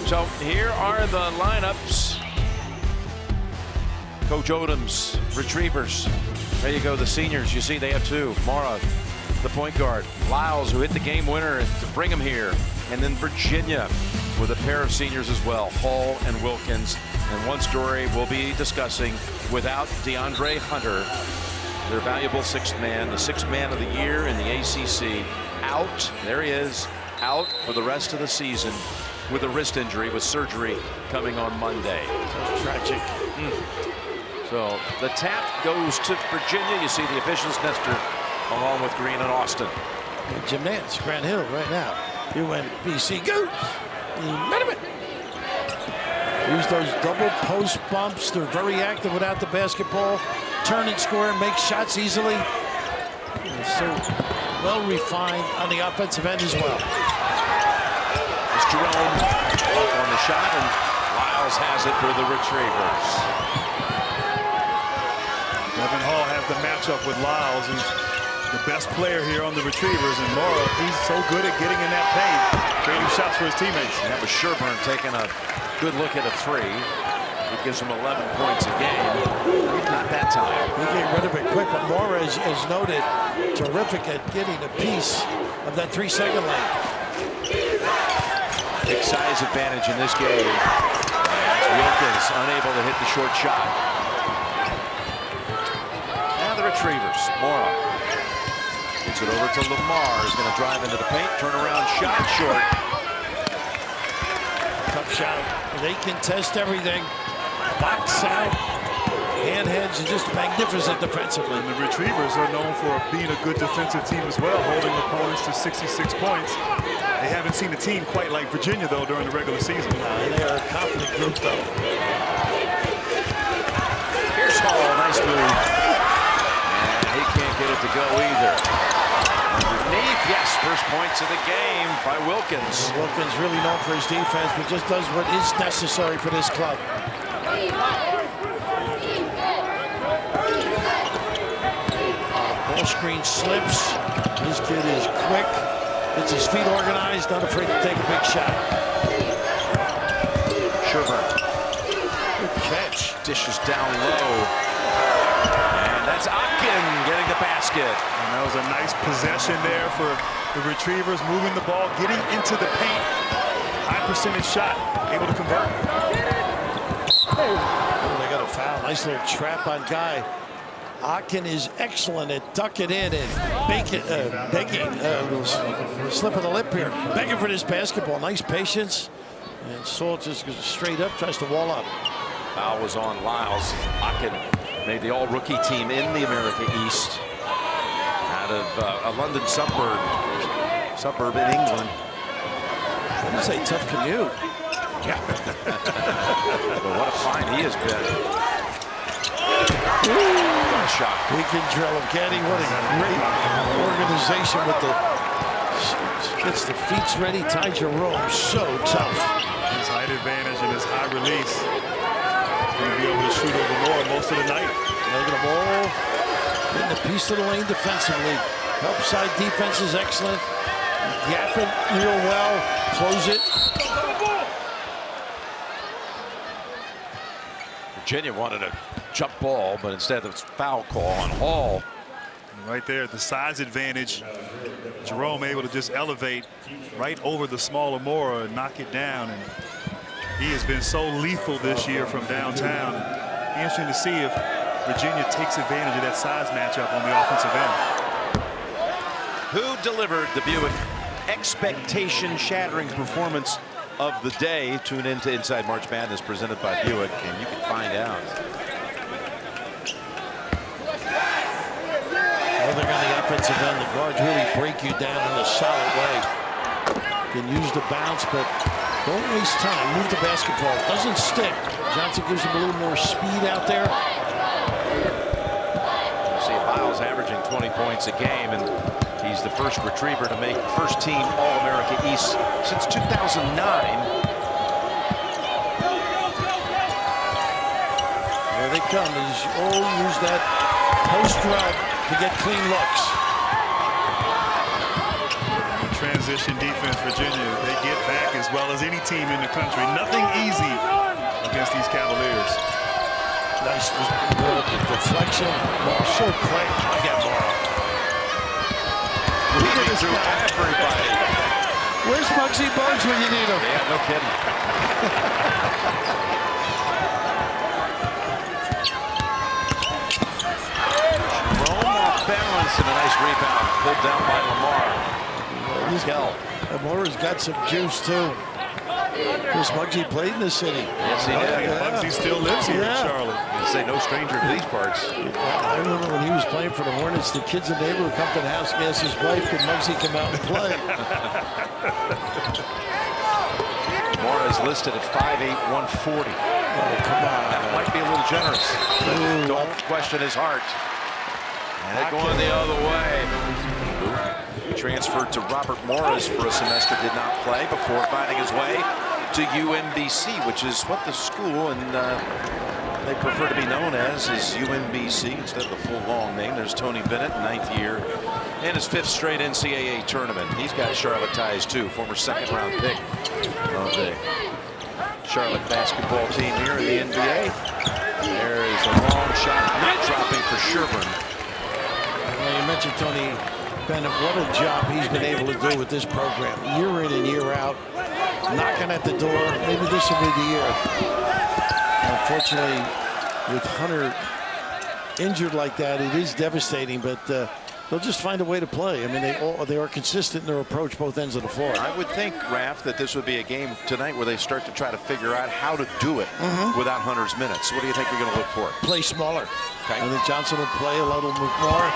So here are the lineups. Coach Odom's Retrievers. There you go, the seniors. You see they have two. Mora, the point guard. Lyles, who hit the game winner to bring him here. And then Virginia with a pair of seniors as well, Hall and Wilkins. And one story we'll be discussing, without DeAndre Hunter, their valuable sixth man, the sixth man of the year in the ACC, out. There he is, out for the rest of the season with a wrist injury, with surgery coming on Monday. So tragic. So the tap goes to Virginia. You see the officials, Nestor, along with Green and Austin. And Jim Nance, Grant Hill right now. UMBC goes. Use those double post bumps. They're very active without the basketball. Turn and score, make shots easily. And so well refined on the offensive end as well. It's Jerome up on the shot, and Lyles has it for the Retrievers. Devin Hall has the matchup with Lyles. He's the best player here on the Retrievers, and Mora, he's so good at getting in that paint, creating shots for his teammates. And that was Sherburne taking a good look at a three. It gives him 11 points a game. Not that time. He get rid of it quick, but Mora is noted terrific at getting a piece of that 3-second lane. Big size advantage in this game. Wilkins unable to hit the short shot. Now the Retrievers. Mora gets it over to Lamar. He's going to drive into the paint. Turnaround shot, short. Tough shot. They can test everything. Box out. Hand heads are just magnificent defensively. And the Retrievers are known for being a good defensive team as well, holding opponents to 66 points. They haven't seen a team quite like Virginia, though, during the regular season. They are a confident group, though. Here's Hall. Nice move. And he can't get it to go either. Underneath, yes, first points of the game by Wilkins. Wilkins really known for his defense, but just does what is necessary for this club. Ball screen slips. This kid is quick. Gets his feet organized, not afraid to take a big shot. Sherburne. Good catch. Dishes down low. And that's Otkin getting the basket. And that was a nice possession there for the Retrievers, moving the ball, getting into the paint. High percentage shot, able to convert. Oh, they got a foul. Nice little trap on Guy. Otkin is excellent at ducking in and begging, slip of the lip here, begging for this basketball. Nice patience. And Salt just goes straight up, tries to wall up. Foul was on Lyles. Otkin made the all-rookie team in the America East out of a London suburb in England. That's a tough commute. Yeah. But what a find he has been. What a shot. We can drill him, Kenny. What a great organization with the gets the feet ready. Ty Jerome, so tough. His height advantage and his high release. He's going to be able to shoot over more most of the night. Look at them all getting a piece of the lane defensively. Help side defense is excellent. Yapping real well. Close it. Virginia wanted a jump ball, but instead of foul call on Hall. Right there, the size advantage. Jerome able to just elevate right over the smaller Mora and knock it down. And he has been so lethal this year from downtown. Interesting to see if Virginia takes advantage of that size matchup on the offensive end. Who delivered the Buick expectation-shattering performance of the day? Tune in to Inside March Madness presented by Buick, and you can find out. Well, they're on the offensive end. The guards really break you down in a solid way. Can use the bounce, but don't waste time. Move the basketball. It doesn't stick. Johnson gives him a little more speed out there. You see Lyles averaging 20 points a game, and he's the first Retriever to make first team All-America East since 2009. There they come. Use that post run to get clean looks. The position defense, Virginia. They get back as well as any team in the country. Nothing easy against these Cavaliers. Nice deflection. So quick. I got Morrow. Leading through everybody. Where's Muggsy Bogues when you need him? Yeah, no kidding. Jerome off balance and a nice rebound pulled down by Lamar. He's Lamar's got some juice too. Chris Muggsy played in this city. Yes, he did. Muggsy still lives here in Charlotte. I'd say no stranger to these parts. I remember when he was playing for the Hornets, the kids in the neighborhood come to the house and ask his wife, could Muggsy come out and play? Mora is listed at 5'8", 140. Oh, come on. That might be a little generous. But don't question his heart. And it going the other way. Transferred to Robert Morris for a semester, did not play before finding his way to UMBC, which is what the school and they prefer to be known as is UMBC instead of the full long name. There's Tony Bennett, 9th year, and his 5th straight NCAA tournament. He's got Charlotte ties too, former 2nd-round pick of the Charlotte basketball team here in the NBA. There is a long shot, not dropping for Sherburne. Well, you mentioned Tony Bennett. What a job he's been able to do with this program, year in and year out, knocking at the door. Maybe this will be the year. Unfortunately, with Hunter injured like that, it is devastating, but they'll just find a way to play. I mean, they are consistent in their approach both ends of the floor. I would think, Raph, that this would be a game tonight where they start to try to figure out how to do it without Hunter's minutes. What do you think you're going to look for? Play smaller. Okay. And then Johnson will play a little more.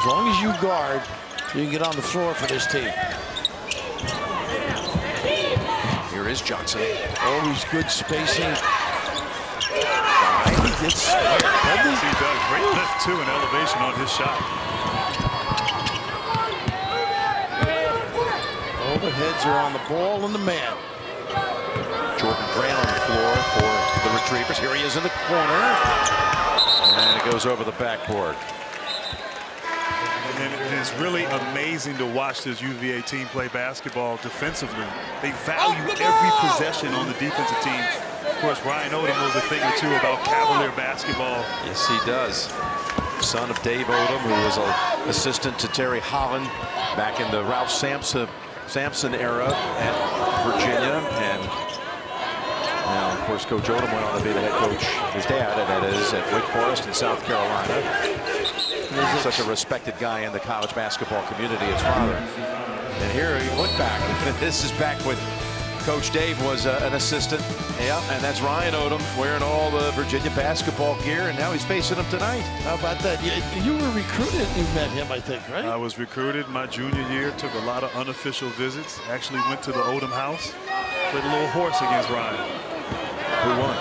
As long as you guard, you can get on the floor for this team. Here is Johnson. Always good spacing. He gets scared, doesn't he? He does. Great lift, too, and elevation on his shot. All the heads are on the ball and the man. Jordan Grant on the floor for the Retrievers. Here he is in the corner. And it goes over the backboard. And it is really amazing to watch this UVA team play basketball defensively. They value every possession on the defensive team. Of course, Ryan Odom knows a thing or two about Cavalier basketball. Yes, he does. Son of Dave Odom, who was an assistant to Terry Holland back in the Ralph Sampson era at Virginia. And now, of course, Coach Odom went on to be the head coach, his dad, that is, at Wake Forest in South Carolina. Such a respected guy in the college basketball community, his father. And here he look back. This is back when Coach Dave was an assistant. Yeah, and that's Ryan Odom wearing all the Virginia basketball gear, and now he's facing him tonight. How about that? You were recruited. You met him, I think, right? I was recruited my junior year, took a lot of unofficial visits, actually went to the Odom house, played a little horse against Ryan. Who won?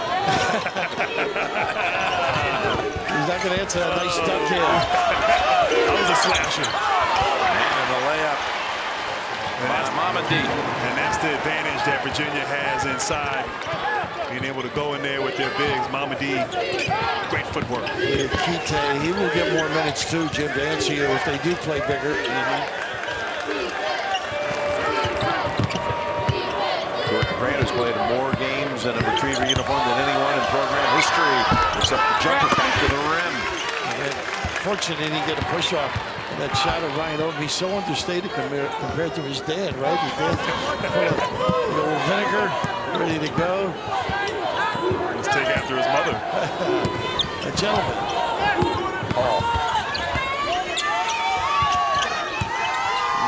He's not going to answer that nice duck here. That was a slasher. And the layup by Mamadi. And that's the advantage that Virginia has inside, being able to go in there with their bigs. Mamadi, great footwork. Kite, he will get more minutes too, Jim, to answer you if they do play bigger. Jordan Grant has played more games in a Retriever uniform than anyone in program history, except the jumper back to the rim. Fortunately, he get a push off. And that shot of Ryan Odom, he's so understated compared to his dad, right? His dad full of a little vinegar, ready to go. Let's take after his mother. A gentleman.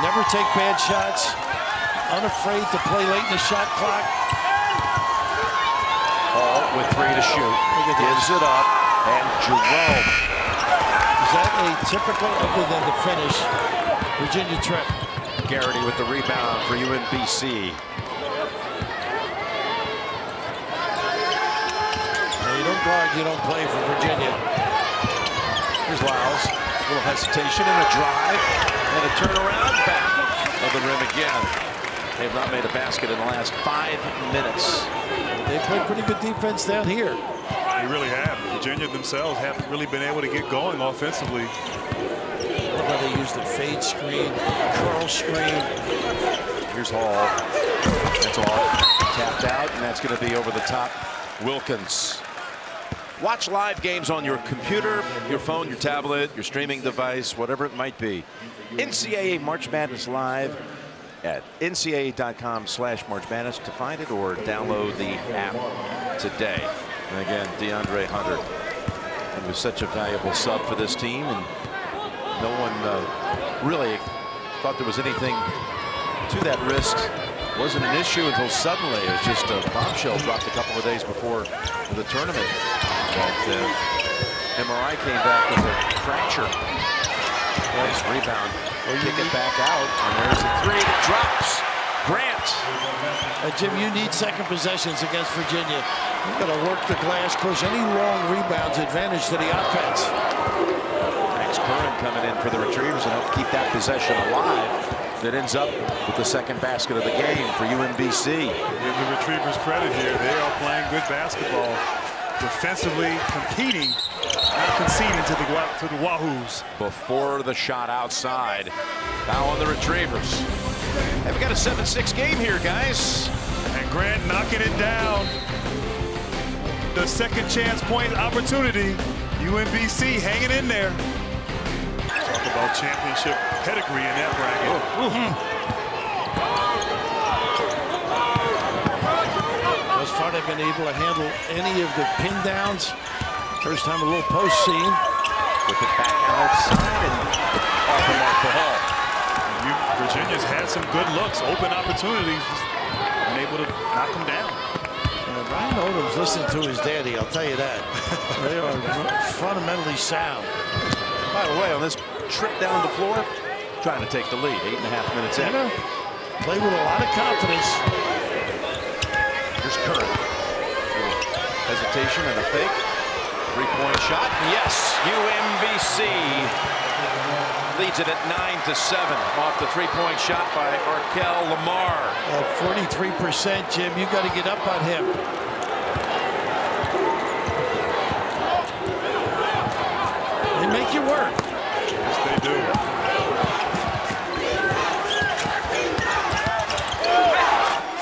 Never take bad shots. Unafraid to play late in the shot clock. Hall with 3 to shoot. Gives it up. And Jerome. Is that a typical, other than the finish, Virginia trip? Garrity with the rebound for UMBC. Now, you don't guard, you don't play for Virginia. Here's Lyles. A little hesitation and a drive. And a turnaround back of the rim again. They have not made a basket in the last 5 minutes. They play pretty good defense down here. They really have. Virginia themselves haven't really been able to get going offensively. Look how they use the fade screen, curl screen. Here's Hall. That's all. Tapped out, and that's going to be over the top. Wilkins. Watch live games on your computer, your phone, your tablet, your streaming device, whatever it might be. NCAA March Madness Live at ncaa.com/March Madness to find it, or download the app today. And again, DeAndre Hunter. He was such a valuable sub for this team, and no one really thought there was anything to that wrist. Wasn't an issue until suddenly it was just a bombshell dropped a couple of days before the tournament. That MRI came back with a fracture. Nice rebound. Kick it back out, and there's a three that drops. Grant. Jim, you need second possessions against Virginia. You've got to work the glass, push any long rebounds, advantage to the offense. Max Curran coming in for the Retrievers and help keep that possession alive. That ends up with the second basket of the game for UMBC. Give the Retrievers credit here. They are playing good basketball. Defensively competing, not conceding to the Wahoos. Before the shot outside. Foul on the Retrievers. Hey, we got a 7-6 game here, guys. And Grant knocking it down. The second chance point opportunity. UMBC hanging in there. Talk about championship pedigree in that bracket. Thus far, they've been able to handle any of the pin downs. First time a little post scene. Whip it back outside and off the mark for Hall. Virginia's had some good looks, open opportunities, just unable to knock them down. Ryan Odom's listening to his daddy, I'll tell you that. They are fundamentally sound. By the way, on this trip down the floor, trying to take the lead, 8.5 minutes in. Play with a lot of confidence. Here's Curran. Hesitation and a fake. Three-point shot. Yes, UMBC leads it at 9-7 off the three-point shot by Arkel Lamar. At 43%, Jim, you got to get up on him. They make you work. Yes, they do.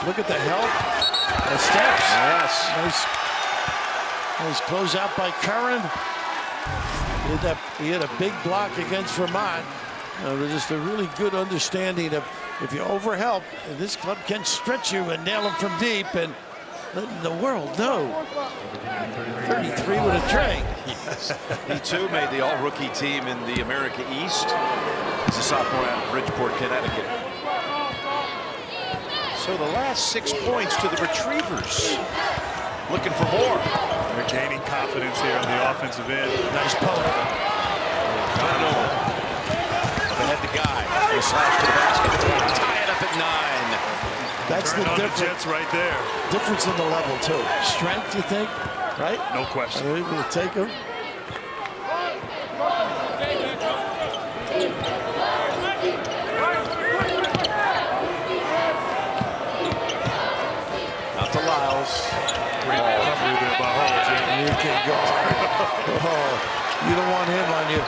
Look at the help. The steps. Yes. Nice close out by Curran. He had a big block against Vermont. Just a really good understanding of if you overhelp, this club can stretch you and nail them from deep and let the world know. 33 with a tray. Yes. He too made the all-rookie team in the America East. He's a sophomore out of Bridgeport, Connecticut. So the last 6 points to the Retrievers. Looking for more. They're gaining confidence here on the offensive end. Nice pull. Turn it over. Up ahead the guy. He slash to the basket. Tie it up at 9. That's Turn the on difference. The Jets right there. Difference in the level too. Strength, you think, right? No question. Are we able to take him? Out to Lyles. Great recovery there by Hall, Jim. You can go. Oh, you don't want him on you.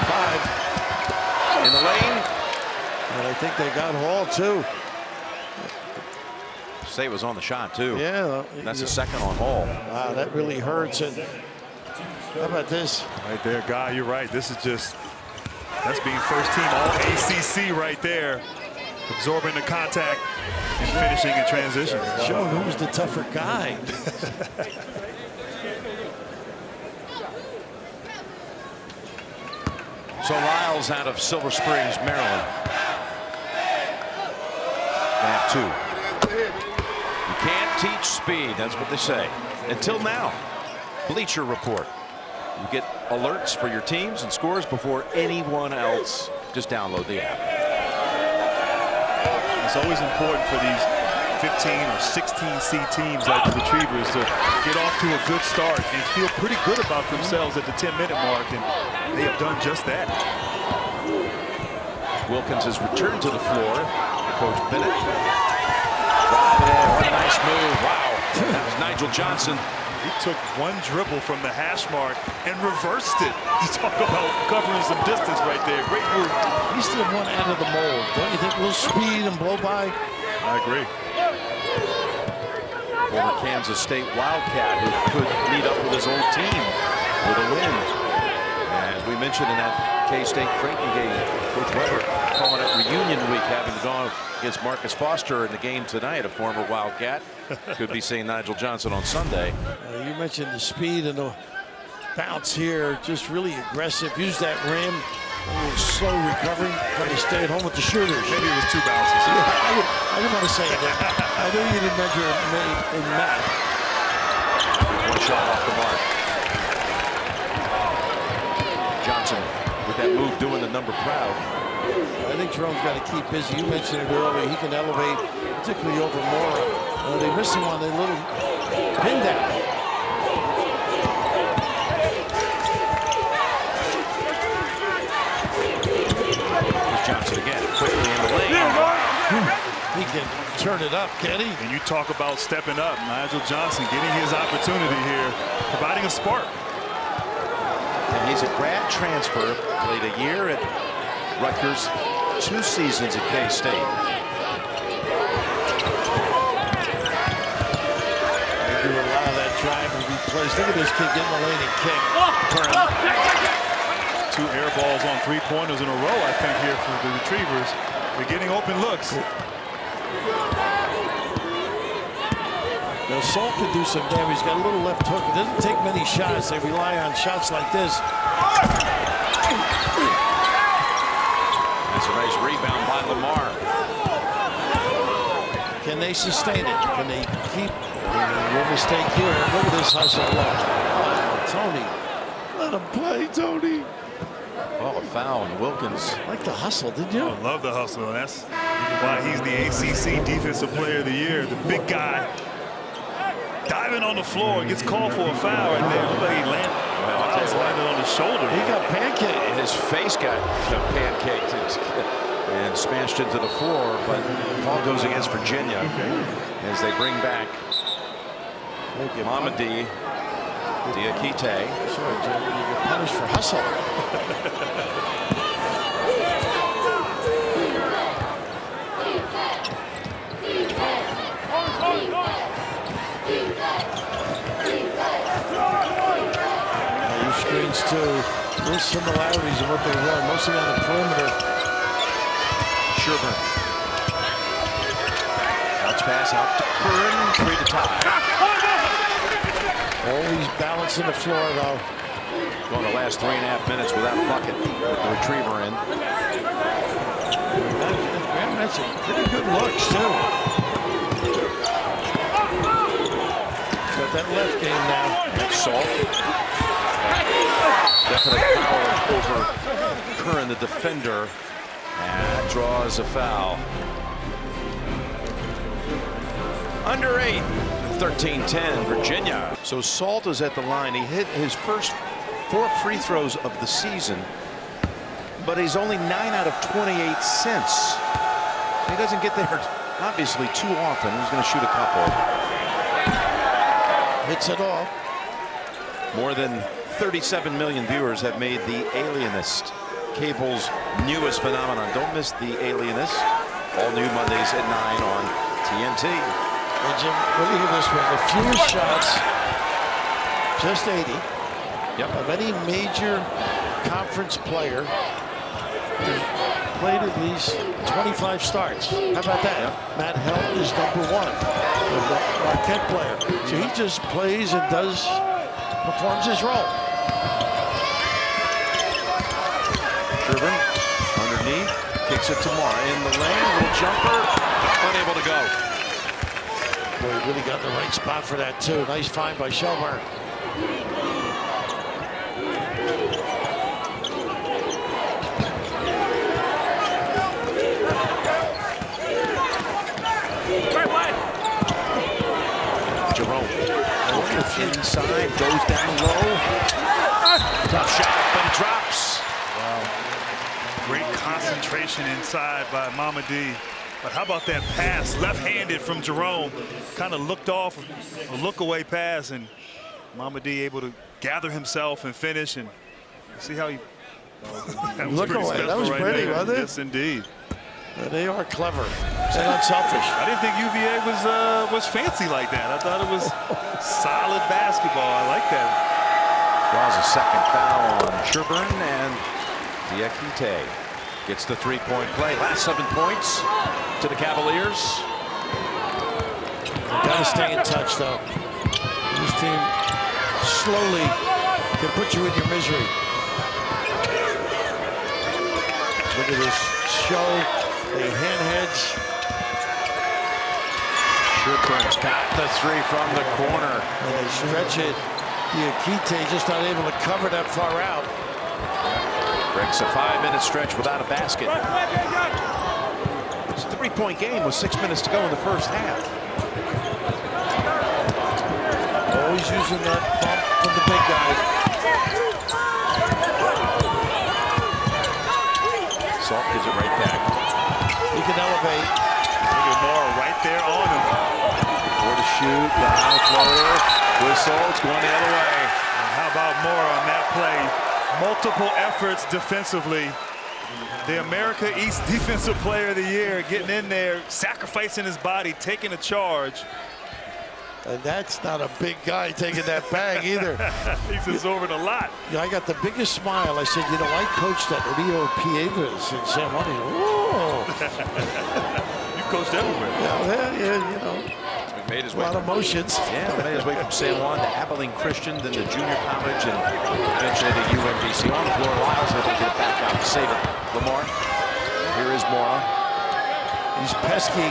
5. In the lane. And I think they got Hall too. Say was on the shot too. Yeah. That's the second on Hall. Wow, that really hurts. And how about this? Right there, Guy, you're right. This is just, that's being first team all ACC right there. Absorbing the contact and finishing in transition. Showing who's the tougher guy. So Lyles out of Silver Springs, Maryland. Gonna have 2. You can't teach speed, that's what they say. Until now. Bleacher Report. You get alerts for your teams and scores before anyone else. Just download the app. It's always important for these 15 or 16 seed teams like the Retrievers to get off to a good start and feel pretty good about themselves at the 10-minute mark, and they have done just that. Wilkins has returned to the floor. Coach Bennett. Drive it in. What a nice move. Wow. That was Nigel Johnson. He took one dribble from the hash mark and reversed it. You talk about covering some distance right there. Great move. He's the one out of the mold. Don't you think? A little speed and blow by. I agree. Former Kansas State Wildcat who could meet up with his old team with a win. As we mentioned in that K-State Creighton game, Coach Weber calling it reunion week, having gone against Marcus Foster in the game tonight, a former Wildcat. Could be seeing Nigel Johnson on Sunday. You mentioned the speed and the bounce here, just really aggressive. Use that rim, a little slow recovering, trying to stay at home with the shooters. Maybe it was 2 bounces. I didn't want to say that. I know you didn't measure in math. One shot off the mark. Johnson with that move doing the number proud. I think Jerome's got to keep busy. You mentioned it earlier. He can elevate, particularly over Mora. They miss him on the little pin down. Here's Johnson again, quickly in the lane. He can turn it up, can he? And you talk about stepping up. Nigel Johnson getting his opportunity here, providing a spark. And he's a grad transfer, played a year at Rutgers, 2 seasons at K-State. They do allow that drive and be placed. Look at this kid getting the lane and kick. 2 air balls on 3-pointers in a row, I think, here for the Retrievers. They're getting open looks. Now, Salt can do some damage. He's got a little left hook. It doesn't take many shots. They rely on shots like this. That's a nice rebound by Lamar. Can they sustain it? Can they keep your mistake here? Look at this hustle. Oh, Tony. Let him play, Tony. Oh, a foul on Wilkins. Like the hustle, did you? I love the hustle, and that's why he's the ACC Defensive Player of the Year. The big guy diving on the floor, gets called for a foul right there. Looked like he landed on his shoulder. He got pancaked. His face got pancaked and smashed into the floor, but the call goes against Virginia as they bring back Mamadi Diakite. Sorry, Jim, you get punished for hustle. Screens too. There's similarities in what they run, mostly on the perimeter. Sherburne. Bounce pass out to Curran, 3 to tie. Always balancing the floor though. Going the last 3.5 minutes without a bucket with the Retriever in. Graham had some pretty good looks too. He's got that left game now. Salt. Definite power over Curran, the defender, and draws a foul. Under 8, 13-10, Virginia. So Salt is at the line. He hit his first 4 free throws of the season, but he's only 9 out of 28 since. He doesn't get there, obviously, too often. He's going to shoot a couple. Hits it all. More than 37 million viewers have made The Alienist cable's newest phenomenon. Don't miss The Alienist. All new Mondays at 9 on TNT. Hey Jim, look at this one. The fewest shots, just 80, of any major conference player who's played at least 25 starts. How about that? Matt Held is #1, the Marquette player. So he just plays and performs his role. Sherburne underneath, kicks it to Mara in the lane, little jumper, unable to go. Boy, he really got the right spot for that too. Nice find by Shelburne. Jerome inside, goes down low. Tough shot, but it drops. Wow. Great concentration inside by Mamadi. But how about that pass, left-handed from Jerome? Kind of looked off, a look-away pass, and Mamadi able to gather himself and finish, and see how he look away. That was pretty, wasn't it? Yes, indeed. They are clever and unselfish. I didn't think UVA was fancy like that. I thought it was solid basketball. I like that. Draws a second foul on Sherburne, and Diakite gets the three-point play. Last 7 points to the Cavaliers. Got to stay in touch, though. This team slowly can put you in your misery. Look at this show. They hand heads. Sherburne's got the three from the corner. And they stretch it. Diakite just not able to cover that far out. Breaks a 5-minute stretch without a basket. It's a three-point game with 6 minutes to go in the first half. Always using that bump from the big guy. Salt gives it right back. He can elevate. Look at Mora right there on him. For the shoot, down floater, whistle, it's going the other way. And how about Mora on that play? Multiple efforts defensively. The America East Defensive Player of the Year, getting in there, sacrificing his body, taking a charge. And that's not a big guy taking that bag either. He's absorbing a lot. Yeah, I got the biggest smile. I said, you know, I coached at Rio Piedras in San Juan. Whoa. You coached everywhere. Yeah, you know. Made his A lot of motions. Yeah, made his way from San Juan to Abilene Christian, then to junior college, and eventually to UMBC. On the floor, Lyles able to get it back out to save it. Lamar. Here is Mora. He's pesky.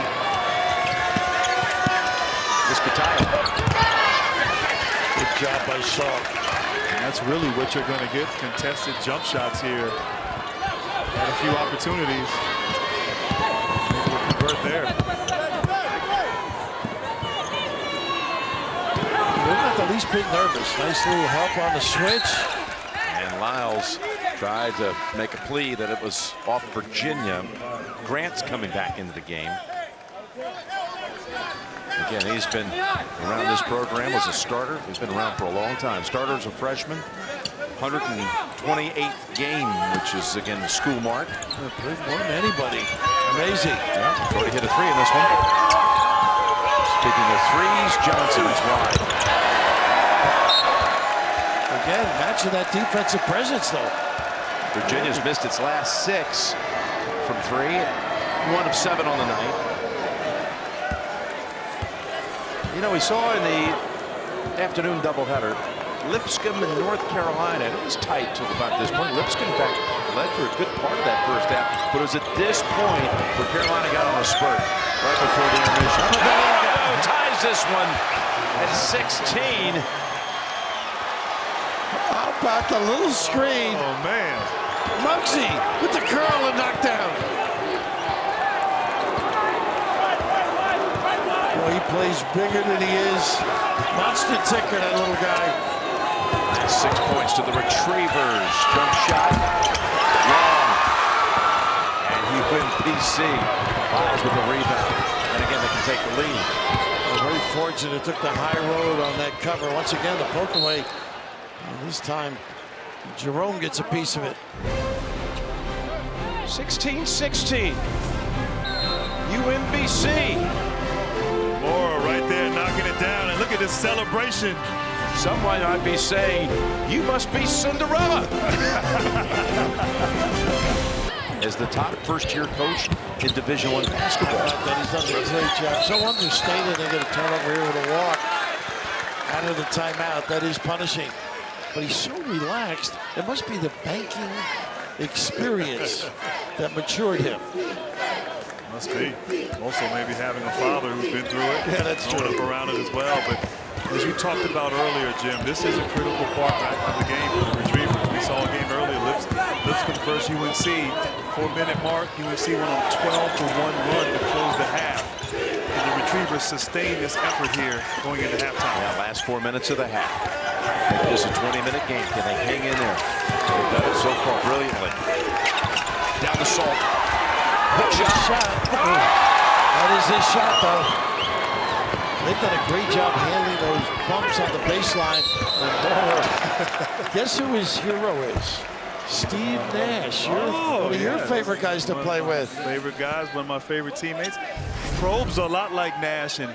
Good job by Shaw. And that's really what you're going to get, contested jump shots here. Had a few opportunities. Maybe we'll convert there. They're not the least bit nervous. Nice little help on the switch. And Lyles tried to make a plea that it was off Virginia. Grant's coming back into the game. Again, he's been around this program as a starter. He's been around for a long time. Starter as a freshman, 128th game, which is, again, the school mark. Played more than anybody. Amazing. Yeah, already hit a three in this one. Speaking of threes, Johnson is wide. Again, matching that defensive presence, though. Virginia's missed its last 6 from 3. 1 of 7 on the night. You know, we saw in the afternoon doubleheader, Lipscomb in North Carolina. It was tight till about this point. Lipscomb, in fact, led for a good part of that first half. But it was at this point where Carolina got on a spurt right before the intermission. Ties this one at 16. How about the little screen? Oh, man. Muggsy with the curl and knockdown. Well, he plays bigger than he is. Monster ticker, that little guy. 6 points to the Retrievers. Jump shot. Long. And UMBC Lyles with the rebound. And again, they can take the lead. Well, very fortunate. Took the high road on that cover. Once again, the poke away. And this time, Jerome gets a piece of it. 16-16. UMBC. Mora right there knocking it down. And look at this celebration. Someone might be saying, you must be Cinderella. As the top first-year coach in Division I basketball. That he's done a great job. So understated, they get a turnover here with a walk out of the timeout. That is punishing. But he's so relaxed. It must be the banking experience that matured him. Must be. Also maybe having a father who's been through it. Yeah, that's true. Up around it as well. But as you talked about earlier, Jim, this is a critical part of the game for the Retrievers. We saw a game earlier, Lipscomb versus UNC. 4-minute mark, UNC went on a 12-1 run to close the half. And the Retrievers sustained this effort here going into halftime. Yeah, last 4 minutes of the half. Maybe just a 20-minute game. Can they hang in there? They've done it so far brilliantly. Down the Salt. Hook shot. That is his shot, though. They've done a great job handling those bumps on the baseline. And guess who his hero is? Steve Nash. One of your favorite guys to play with. Favorite guys, one of my favorite teammates. Probes a lot like Nash, and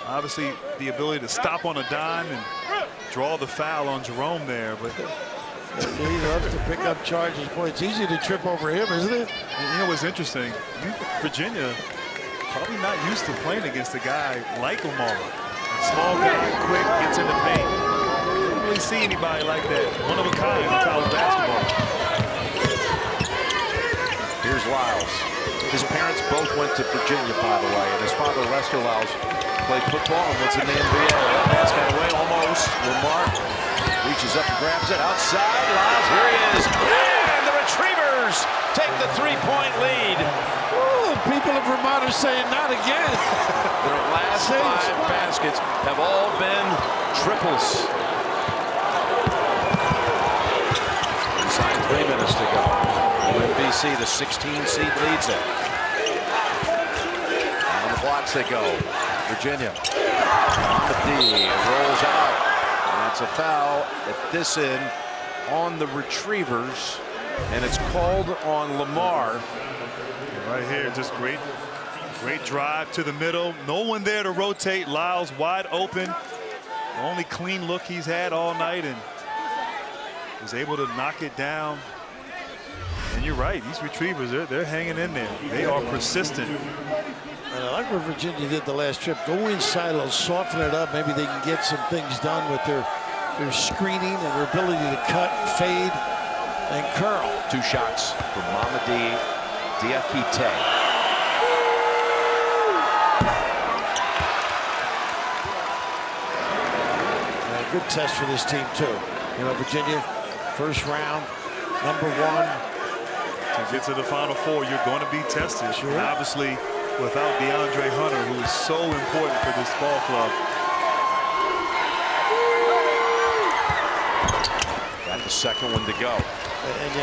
obviously the ability to stop on a dime and draw the foul on Jerome there. But he loves to pick up charges. Boy, it's easy to trip over him, isn't it? And you know what's interesting? Virginia probably not used to playing against a guy like Lamar. Small guy, quick, gets in the paint. Don't really see anybody like that. One of a kind in college basketball. Here's Lyles. His parents both went to Virginia, by the way, and his father, Lester Lyles, played football and was in the NBA. That pass got away almost. Lamar reaches up and grabs it outside. Lyles, here he is. And the Retrievers take the three-point lead. Ooh, people in Vermont are saying not again. Their last five baskets have all been triples. Inside 3 minutes to go. UMBC, the 16 seed, leads it. On the blocks they go. Virginia. On the D. It rolls out. And it's a foul at this end on the Retrievers. And it's called on Lamar. Right here, just great drive to the middle. No one there to rotate. Lyles wide open. The only clean look he's had all night, and was able to knock it down. And you're right, these Retrievers, they're hanging in there. They are persistent. And I like what Virginia did the last trip. Go in silos, soften it up. Maybe they can get some things done with their screening and their ability to cut, fade, and curl. 2 shots from Mamadi Diakite. Good test for this team, too. You know, Virginia, first round, #1. To get to the Final Four, you're going to be tested. Sure. And obviously, without DeAndre Hunter, who is so important for this ball club. Got the second one to go. And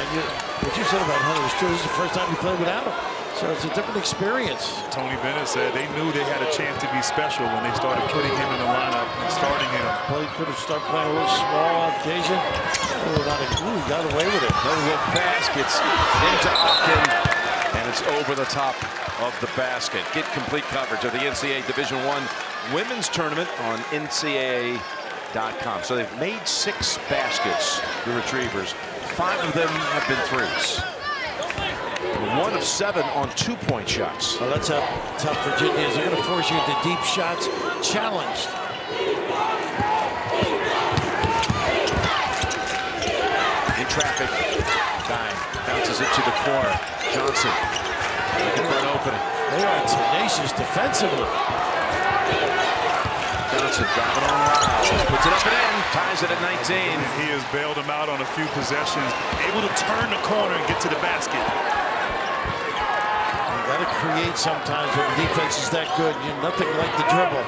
what you said about Hunter is true. This is the first time you played without him. So it's a different experience. Tony Bennett said they knew they had a chance to be special when they started putting him in the lineup and starting him. Well, he could have started playing a little small on occasion. He got away with it. No look pass gets into Upton, and it's over the top of the basket. Get complete coverage of the NCAA Division I Women's Tournament on NCAA.com. So they've made 6 baskets, the Retrievers. 5 of them have been threes. 1 of 7 on 2-point shots. Well, that's how tough Virginia is. They're going to force you into deep shots. Challenged. In traffic. Dime bounces it to the corner. Johnson looking for an opening. They are tenacious defensively. Johnson driving on Lyles. Puts it up and in. Ties it at 19. And he has bailed them out on a few possessions. Able to turn the corner and get to the basket. Got to create sometimes when the defense is that good. Nothing like the dribble.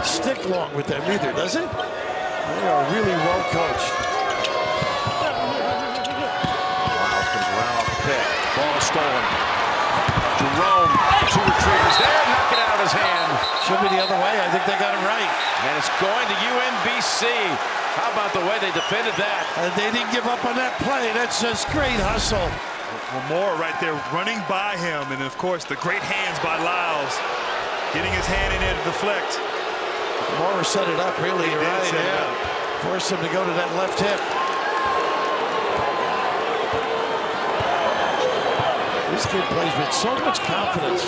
Stick long with them either, does it? They are really well coached. Lyles comes around off the pick. Ball stolen. Jerome, 2 Retrievers there, knock it out of his hand. Should be the other way. I think they got it right. And it's going to UMBC. How about the way they defended that? And they didn't give up on that play. That's just great hustle. Moore right there running by him. And, of course, the great hands by Lyles. Getting his hand in there to deflect. Moore set it up, really. You're right. Yeah. Forced him to go to that left hip. This kid plays with so much confidence.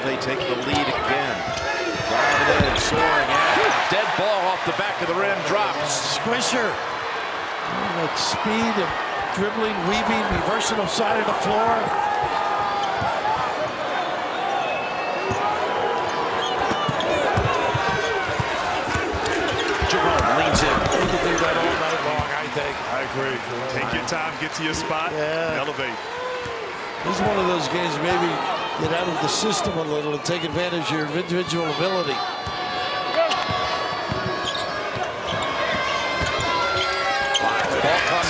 They take the lead again. Driving in, soaring in. Dead ball off the back of the rim, drops. Squisher. That speed of dribbling, weaving, reversing the side of the floor. Jerome leans in. You can do that all night long, I think. I agree. Take your time, get to your spot, elevate. This is one of those games maybe get out of the system a little and take advantage of your individual ability.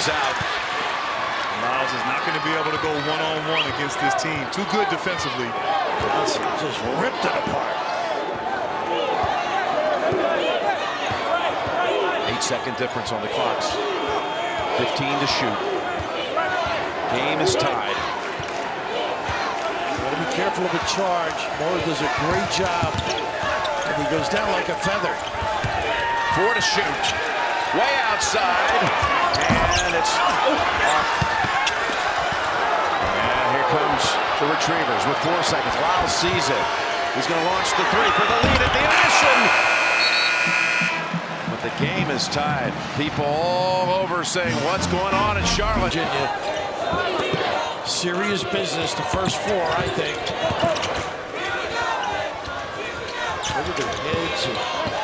is out. Lyles is not going to be able to go one-on-one against this team. Too good defensively. Johnson just ripped it apart. 8-second difference on the clocks. 15 to shoot. Game is tied. Got to be careful of a charge. Moore does a great job. And he goes down like a feather. 4 to shoot. Way outside. And it's off. And here comes the Retrievers with 4 seconds. Lyles sees it. He's going to launch the three for the lead at the intermission. But the game is tied. People all over saying, what's going on in Charlotte? Virginia. Serious business, the first 4, I think. Look at their heads and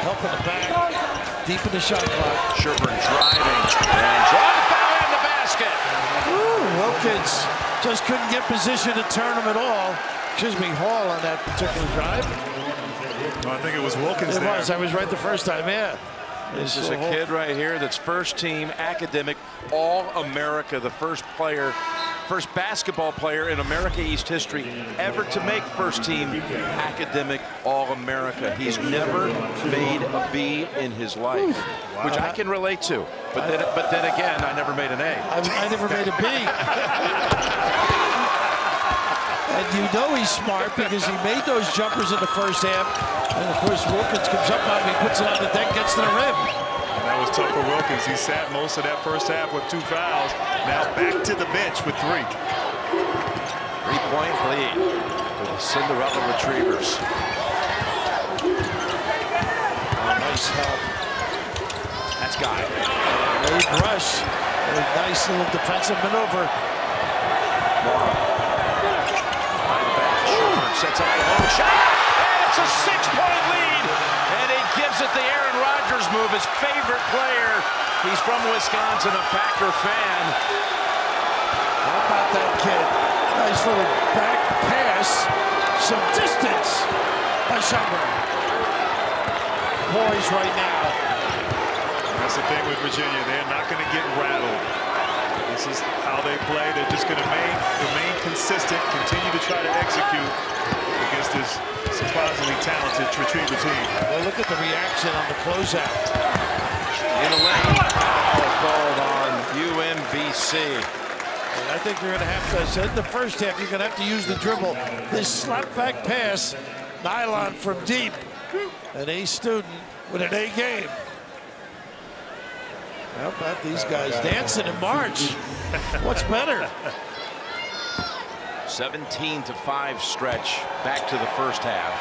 help in the back. Deep in the shot clock. Sherburne driving. And drop foul in the basket. Ooh, Wilkins just couldn't get position to turn him at all. Excuse me, Hall on that particular drive. I think it was Wilkins there. It was. I was right the first time, yeah. This is a kid right here that's first team academic All-America, the first basketball player in America East history ever to make first team academic All-America. He's never made a B in his life, which I can relate to. But then again, I never made an A. I never made a B. And you know he's smart because he made those jumpers in the first half. And of course, Wilkins comes up on him, he puts it on the deck, gets to the rim. And that was tough for Wilkins. He sat most of that first half with 2 fouls. Now back to the bench with 3. 3-point lead for the Cinderella Retrievers. Nice help. That's got it. Great rush. A nice little defensive maneuver. Sets up the long shot, and it's a 6-point lead, and he gives it the Aaron Rodgers move, his favorite player. He's from Wisconsin, a Packer fan. How about that kid? Nice little back pass, some distance by Sherburne. Poised right now. That's the thing with Virginia. They're not going to get rattled. This is how they play. They're just going to remain consistent, continue to try to execute against this surprisingly talented Retriever team. Well, look at the reaction on the closeout. In the lane, foul called on UMBC. And I think you're going to have to, I said in the first half, you're going to have to use the dribble. This slap back pass, nylon from deep. An A student with an A game. How about these guys dancing in March? What's better? 17-5 stretch back to the first half.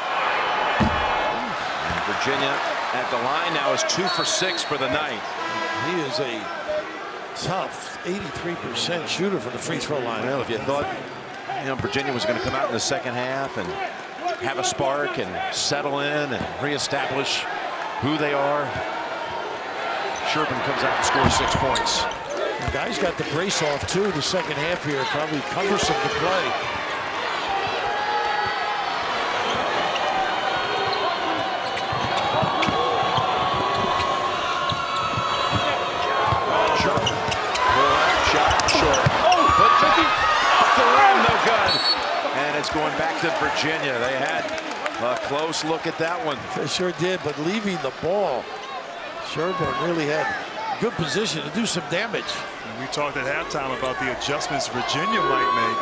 And Virginia at the line now is 2 for 6 for the night. He is a tough 83% shooter from the free throw line. Well, if you thought Virginia was going to come out in the second half and have a spark and settle in and reestablish who they are, Sherburne comes out and scores 6 points. The guy's got the brace off too. The second half here probably cumbersome to play. Sherburne, shot short. Oh, but off the rim, no good. And it's going back to Virginia. They had a close look at that one. They sure did, but leaving the ball, Sherburne really had good position to do some damage. And we talked at halftime about the adjustments Virginia might make.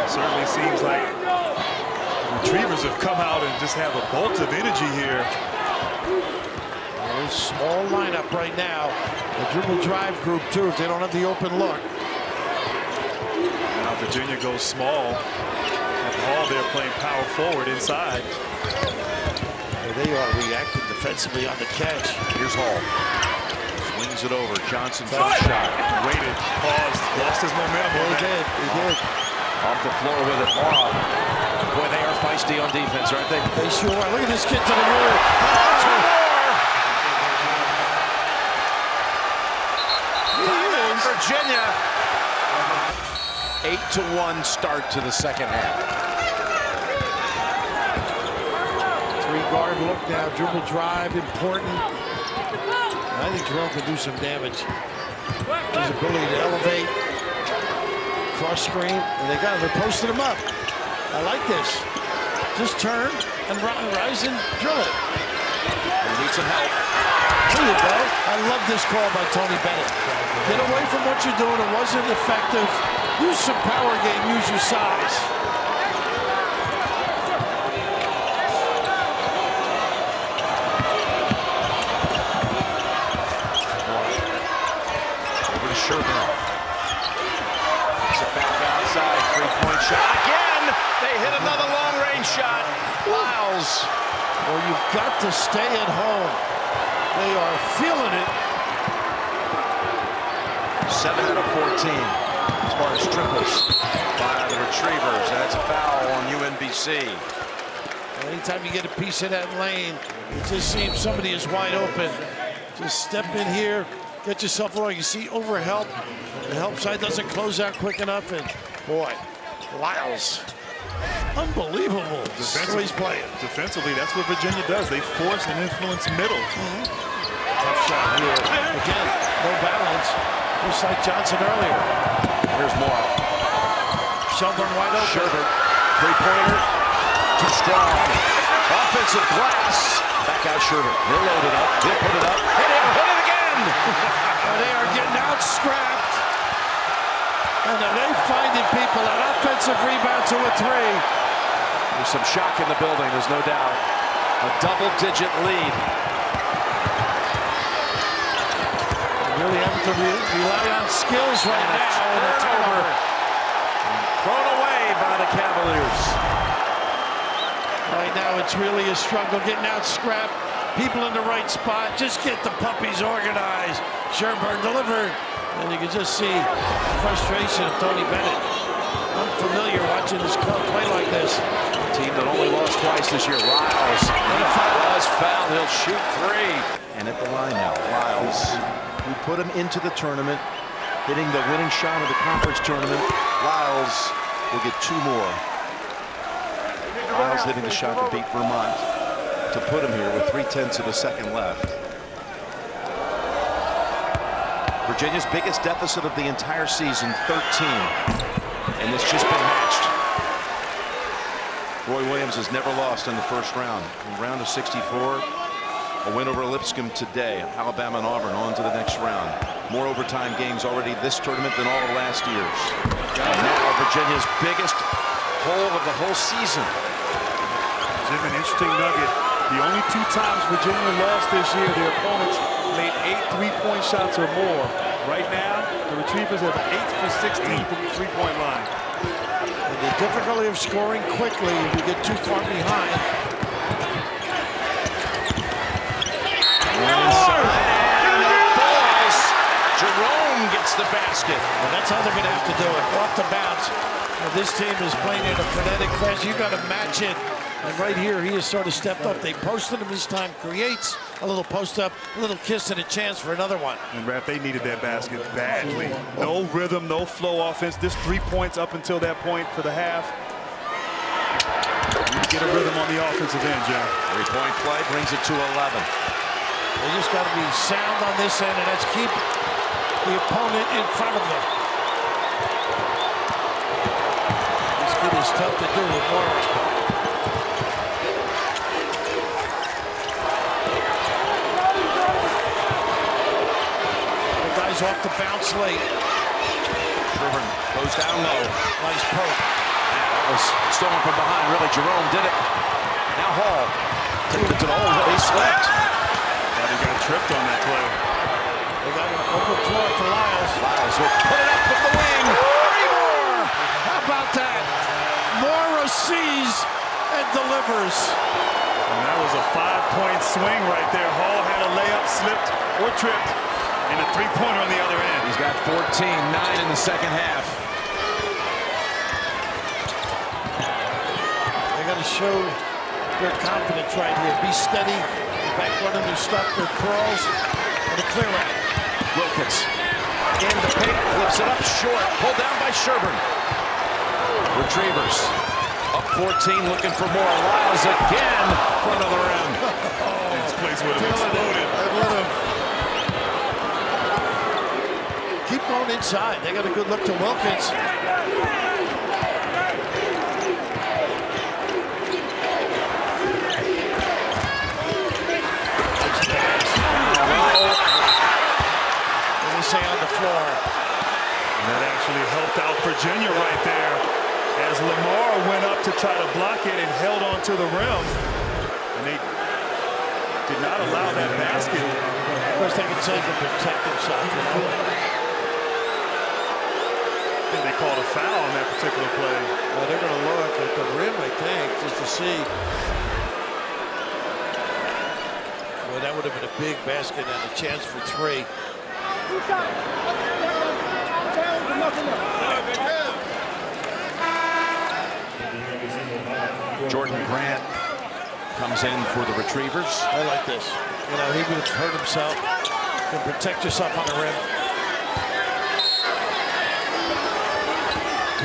It certainly seems like the Retrievers have come out and just have a bolt of energy here. A small lineup right now. The dribble drive group too, if they don't have the open look. Now Virginia goes small. At Hall, they're playing power forward inside. They are reacting defensively on the catch. Here's Hall. Swings it over. Johnson jump shot. Waited, paused, lost his momentum. He did. Off the floor with it. Boy, they are feisty on defense, aren't they? They sure are. Look at this kid to the wall. Two more. Virginia. 8-1 start to the second half. 3-guard look now. Dribble drive, important. I think Jerome can do some damage. His ability to elevate, cross screen, and they're posting him up. I like this. Just turn and rise and drill it. He needs some help. There you go. I love this call by Tony Bennett. Get away from what you're doing. It wasn't effective. Use some power game. Use your size. Over to Sherburne. It's a back outside. Three-point shot again. They hit another long-range shot. Lyles. Well, you've got to stay at home. They are feeling it. 7 out of 14 as far as triples by the Retrievers. That's a foul on UMBC. Anytime you get a piece of that lane, it just seems somebody is wide open. Just step in here, get yourself along. You see over help. The help side doesn't close out quick enough, and boy, Lyles. Unbelievable. Defensively, he's playing. Defensively, that's what Virginia does. They force and influence middle. Tough shot here. Again, no balance. Just like Johnson earlier. Here's Moore. Shelburne wide open. Sherburne, three-pointer, too strong. Offensive glass. Back out Sherburne. He'll load it up. He'll put it up. Hit it again. They are getting out-scrapped. And they finding people at offensive rebound to a three. There's some shock in the building, there's no doubt. A double-digit lead. Really having to rely on skills right now. And a turnover. Thrown away by the Cavaliers. Right now, it's really a struggle getting out scrapped. People in the right spot. Just get the puppies organized. Sherburne delivered. And you can just see the frustration of Tony Bennett. Unfamiliar watching this club play like this. A team that only lost twice this year. Lyles. Was fouled. He'll shoot three. And at the line now, Lyles. We put him into the tournament, hitting the winning shot of the conference tournament. Lyles will get two more. Lyles hitting the shot to beat Vermont to put him here with 3/10 of a second left. Virginia's biggest deficit of the entire season, 13. And it's just been matched. Roy Williams has never lost in the first round. In round of 64, a win over Lipscomb today. Alabama and Auburn on to the next round. More overtime games already this tournament than all of last year's. And now Virginia's biggest hole of the whole season. Jim, an interesting nugget. The only two times Virginia lost this year, their opponents made 8 3-point shots or more. Right now, the Retrievers have 8 for 16 from the three-point line. And the difficulty of scoring quickly if you get too far behind. Jerome gets the basket. And that's how they're going to have to do it. Off the bounce. Well, this team is playing in a frenetic fashion. You got to match it. And right here, he has sort of stepped up. They posted him this time. Creates a little post up, a little kiss, and a chance for another one. And Raph, they needed that basket badly. No rhythm, no flow offense. Just 3 points up until that point for the half. You get a rhythm on the offensive end, Jim. 3-point play brings it to 11. They just got to be sound on this end, and that's keep the opponent in front of them. This kid is tough to do with Morrow. The guy's off the bounce late. Sherburne goes down low. Nice poke. That was stolen from behind, really. Jerome did it. Now Hall. To the hole. He slipped. He got tripped on that play. They got an open floor for Lyles. Lyles will put it up from the wing. More! How about that? Moore sees and delivers. And that was a 5-point swing right there. Hall had a layup, slipped or tripped, and a 3-pointer on the other end. He's got 14, 9 in the second half. They got to show their confidence right here. Be steady. Back running their stuff, their curls, and a clear out. Wilkins in the paint, flips it up short, pulled down by Sherburne. Retrievers up 14, looking for more. Lyles again for another round. This place would have exploded. inside. They got a good look to Wilkins. Say on the floor. And that actually helped out Virginia right there as Lamar went up to try to block it and held on to the rim. And they did not allow that basket. Of course, they can say to protect themselves. You know? I think they called a foul on that particular play. Well, they're going to look at the rim, I think, just to see. Well, that would have been a big basket and a chance for three. Jordan Grant comes in for the Retrievers. I like this. You know, he would have hurt himself. You can protect yourself on the rim.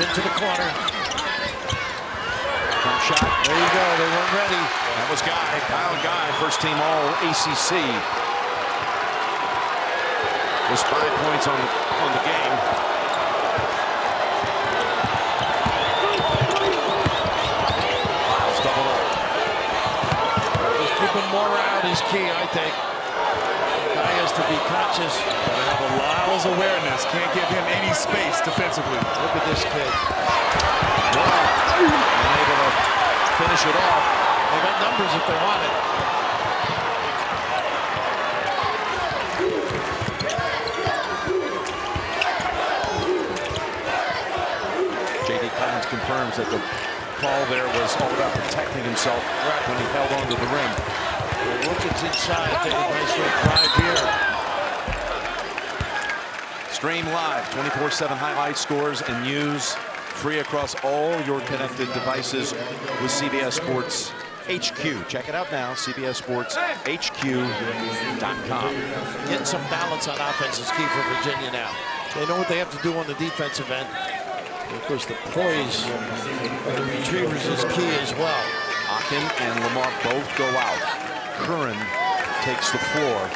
Into the corner. Jump shot. There you go. They weren't ready. That was Kyle Guy, first team all ACC. Just 5 points on the game. Lyles doubled up. Just keeping more out is key, I think. Guy has to be conscious. Gotta have a Lyles awareness. Can't give him any space defensively. Look at this kid. Wow. And able to finish it off. They got numbers if they want it. Confirms that the call there was all about protecting himself when he held onto the rim. Wilkins inside, taking a nice little drive here. Stream live, 24/7 highlight scores and news free across all your connected devices with CBS Sports HQ. Check it out now, CBSSportsHQ.com. Getting some balance on offense is key for Virginia now. They know what they have to do on the defensive end. Of course, the poise of the Retrievers is key as well. Akin and Lamar both go out. Curran takes the floor.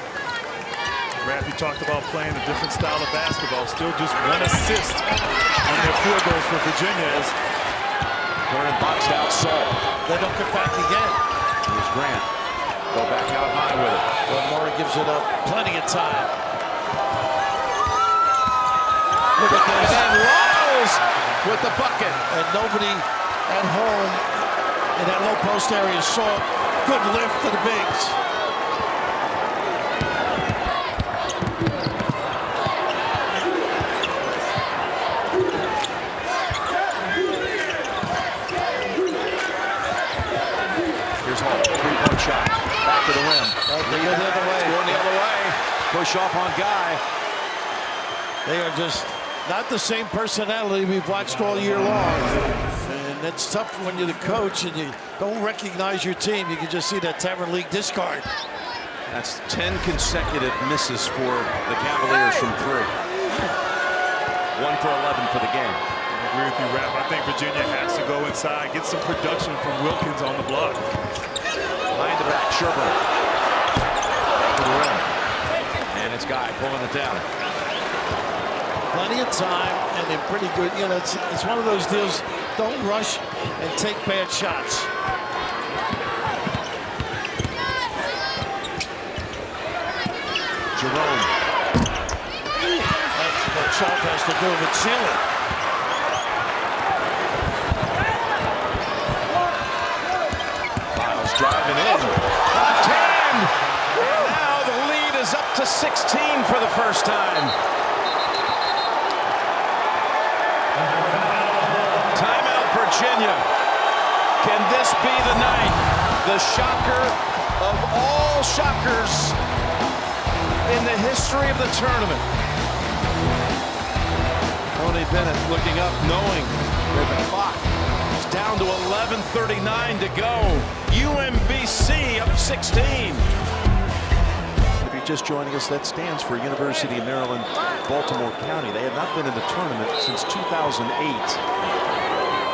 Raffy talked about playing a different style of basketball. Still just 1 assist on their field goals for Virginia. As Curran boxed out Saul. They don't get back again. Here's Grant. Go back out high with it. Lamar gives it up. Plenty of time. Look at this. And Lyles with the bucket. And nobody at home in that low post area saw good lift to the bigs. Here's Hall, 3-point shot. Back to the rim. They go the other way. Going the other way. Push off on Guy. They are just not the same personality we've watched all year long. And it's tough when you're the coach and you don't recognize your team. You can just see that Tavern League discard. That's 10 consecutive misses for the Cavaliers from 3. 1 for 11 for the game. I agree with you, Raph. I think Virginia has to go inside, get some production from Wilkins on the block. Behind the back, Sherburne. To the rim. And it's Guy pulling it down. Plenty of time, and they're pretty good. You know, it's one of those deals. Don't rush and take bad shots. Jerome. That's what Salt has to do with seal it. Lyles driving in. Left hand. And now the lead is up to 16 for the first time. Timeout, Virginia. Can this be the night? The shocker of all shockers in the history of the tournament. Tony Bennett looking up, knowing that the clock is down to 11:39 to go. UMBC up 16. If you're just joining us, that stands for University of Maryland, Baltimore County. They have not been in the tournament since 2008.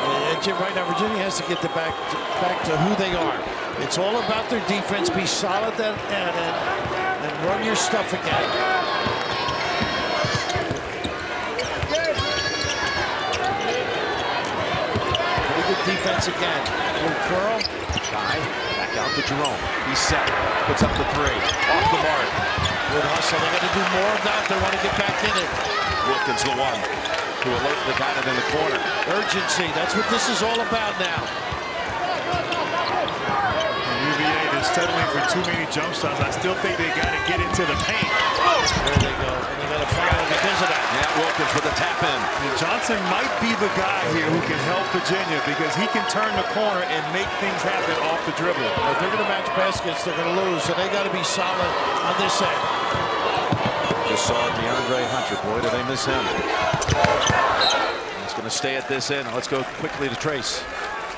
And Jim, right now, Virginia has to get back to who they are. It's all about their defense. Be solid at that end and run your stuff again. defense again. Little curl. Guy, back out to Jerome. He's set. Puts up the three. Off the mark. Good hustle. They got to do more of that. They want to get back in it. Wilkins the one who alerted the guy in the corner. Urgency. That's what this is all about now. UVA is settling for too many jump shots. I still think they got to get into the paint. There they go. And they got to foul because of that. Yeah, Wilkins with the tap in. And Johnson might be the guy here who can help Virginia because he can turn the corner and make things happen off the dribble. If they're going to match baskets, they're going to lose. So they got to be solid on this end. Just saw DeAndre Hunter. Boy, do they miss him. He's going to stay at this end. Let's go quickly to Trace.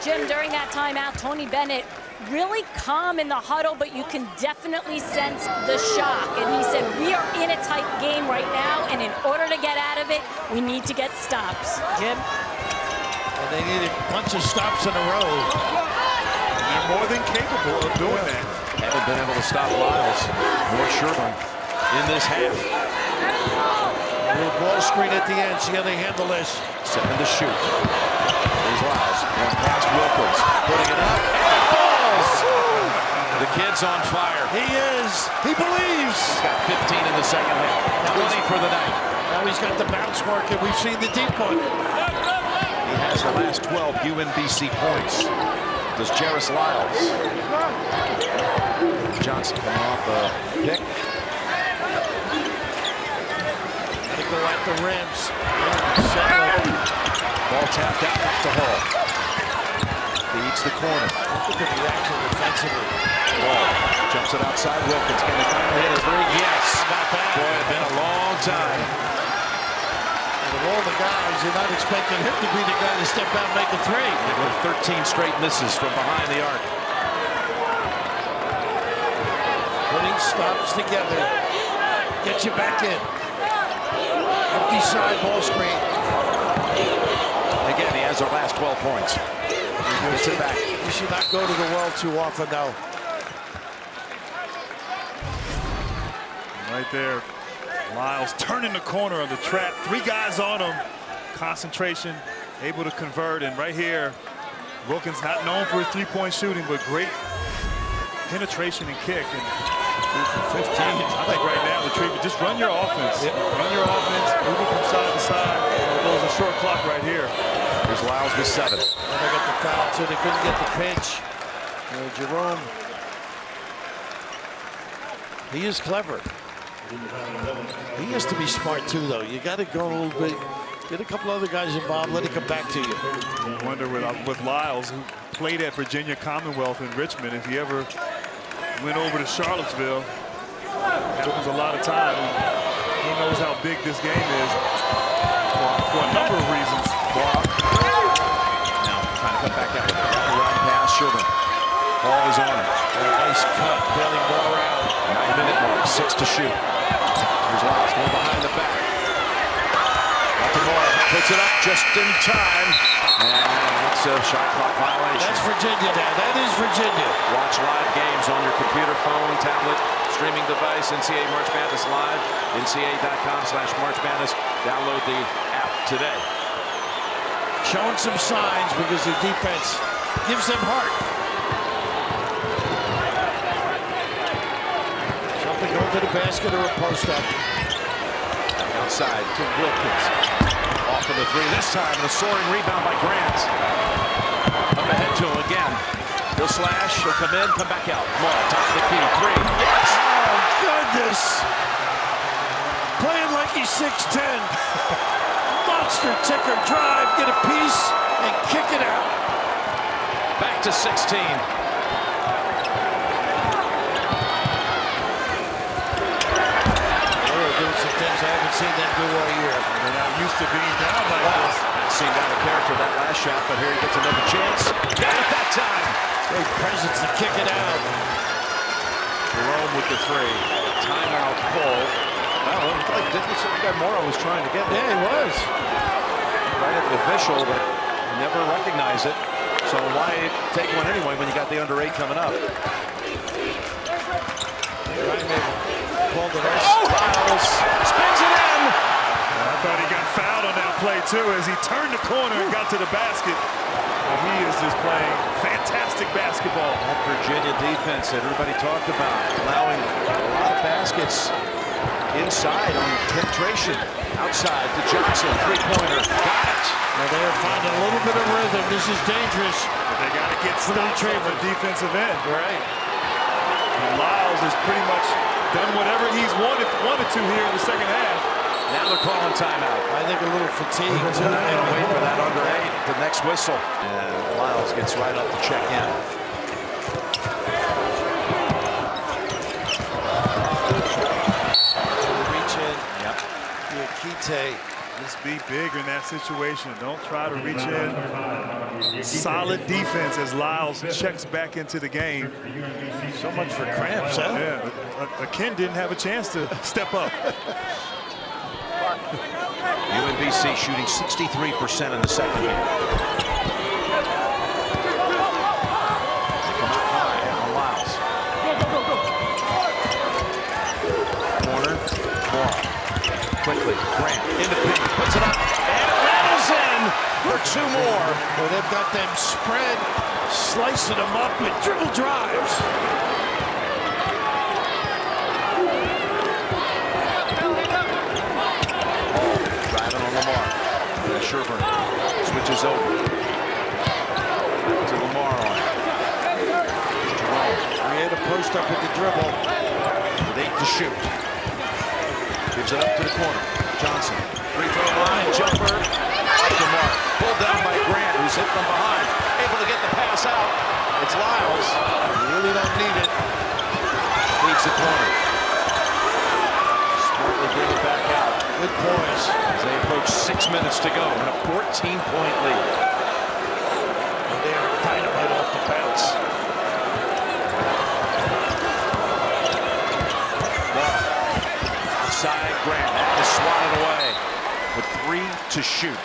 Jim, during that timeout, Tony Bennett really calm in the huddle, but you can definitely sense the shock. And he said, we are in a tight game right now, and in order to get out of it, we need to get stops. Jim? And they need a bunch of stops in a row. And they're more than capable of doing that. Haven't been able to stop Lyles nor Sherburne in this half. A little ball screen at the end. See how they handle this. 7 to shoot. Here's Lyles. One past Wilkins. Putting it up. And it falls! The kid's on fire. He is. He believes. He's got 15 in the second half. 20 for the night. Now he's got the bounce work, and we've seen the deep one. He has the last 12 UMBC points. Does Jarris Lyles. Johnson coming off a pick. Gotta go at the rims. Ball tapped out back to Hall. Feeds the corner. Look at the reaction defensively. Ball jumps it outside. Wilkins can he finally hit a three? Yes. About that. Boy, it's been a long time. And of all the guys, you're not expecting him to be the guy to step out and make a three. With 13 straight misses from behind the arc. Putting stops together. Get you back in. Empty side ball screen. Again, he has our last 12 points. He gets it back. You should not go to the well too often, though. Right there. Lyles turning the corner of the trap. 3 guys on him. Concentration, able to convert. And right here, Wilkins not known for his three-point shooting, but great penetration and kick. And 2 for 15. I think right now, Retriever, just run your offense. Run your offense, move it from side to side. There goes a short clock right here. Here's Lyles with 7. And they got the foul, so they couldn't get the pinch. Jerome. He is clever. He has to be smart too, though. You got to go a little bit, get a couple other guys involved, let it come back to you. I wonder with Lyles, who played at Virginia Commonwealth in Richmond, if he ever went over to Charlottesville, happens a lot of time. He knows how big this game is for a number of reasons. Now trying to cut back out. Right pass, Sherburne. Ball is on it. Nice cut, bailing ball out. 9-minute mark, 6 to shoot. Here's Lyles going behind the back. Nakamura puts it up just in time. And it's a shot clock violation. That's Virginia now. That is Virginia. Watch live games on your computer, phone, tablet, streaming device. NCAA March Madness Live. NCAA.com/March Madness. Download the app today. Showing some signs because the defense gives them heart. Something going to the basket or a post up. Outside to Wilkins. Off of the three this time, and a soaring rebound by Grant. Up ahead to him again. He'll slash, he'll come in, come back out. More, top of the key, 3. Yes! Oh, goodness! Playing like he's 6'10". Monster ticker drive, get a piece, and kick it out. Back to 16. Doing some things I haven't seen them do all year. They're not used to being down like this. Seemed out of character that last shot, but here he gets another chance. Got it that time. Great presence to kick it out. Jerome with the 3. Timeout call. Well, it looked like the guy Morrow was trying to get it. Yeah, he was. Right at the official, but never recognized it. So why take one anyway when you got the under 8 coming up? Called it off. Lyles spins it in. I thought he got fouled on that play too as he turned the corner and got to the basket. But he is just playing fantastic basketball. That Virginia defense that everybody talked about, allowing a lot of baskets inside on penetration. Outside to Johnson, three-pointer, got it. Now they're finding a little bit of rhythm. This is dangerous. But they got to get stops on the defensive end. Right. And Lyles has pretty much done whatever he's wanted to here in the second half. Now they're calling timeout. I think a little fatigue too. And wait for that under 8, the next whistle. And Lyles gets right up to check in. Reach in. Yep. Kite. Just be big in that situation. Don't try to reach in. Solid defense as Lyles checks back into the game. So much for cramps, huh? Yeah, Ken didn't have a chance to step up. UMBC shooting 63% in the second half. They come out high on Lyles. Corner, ball. Quickly, Grant into paint, puts it up, and it rattles in for 2 more. Well, they've got them spread, slicing them up with dribble drives. Driving on Lamar. Sherburne switches over to Lamar on it. Jerome. Create a post up with the dribble. With 8 to shoot. Gives it up to the corner. Johnson. Free-throw line. Jumper. Off the mark. Pulled down by Grant, who's hit from behind. Able to get the pass out. It's Lyles. Really don't need it. Leads the corner. Smartly bring it back out. Good poise. As they approach 6 minutes to go and a 14-point lead. They are dynamite off the bounce. Outside Grant. That is swatted away with 3 to shoot.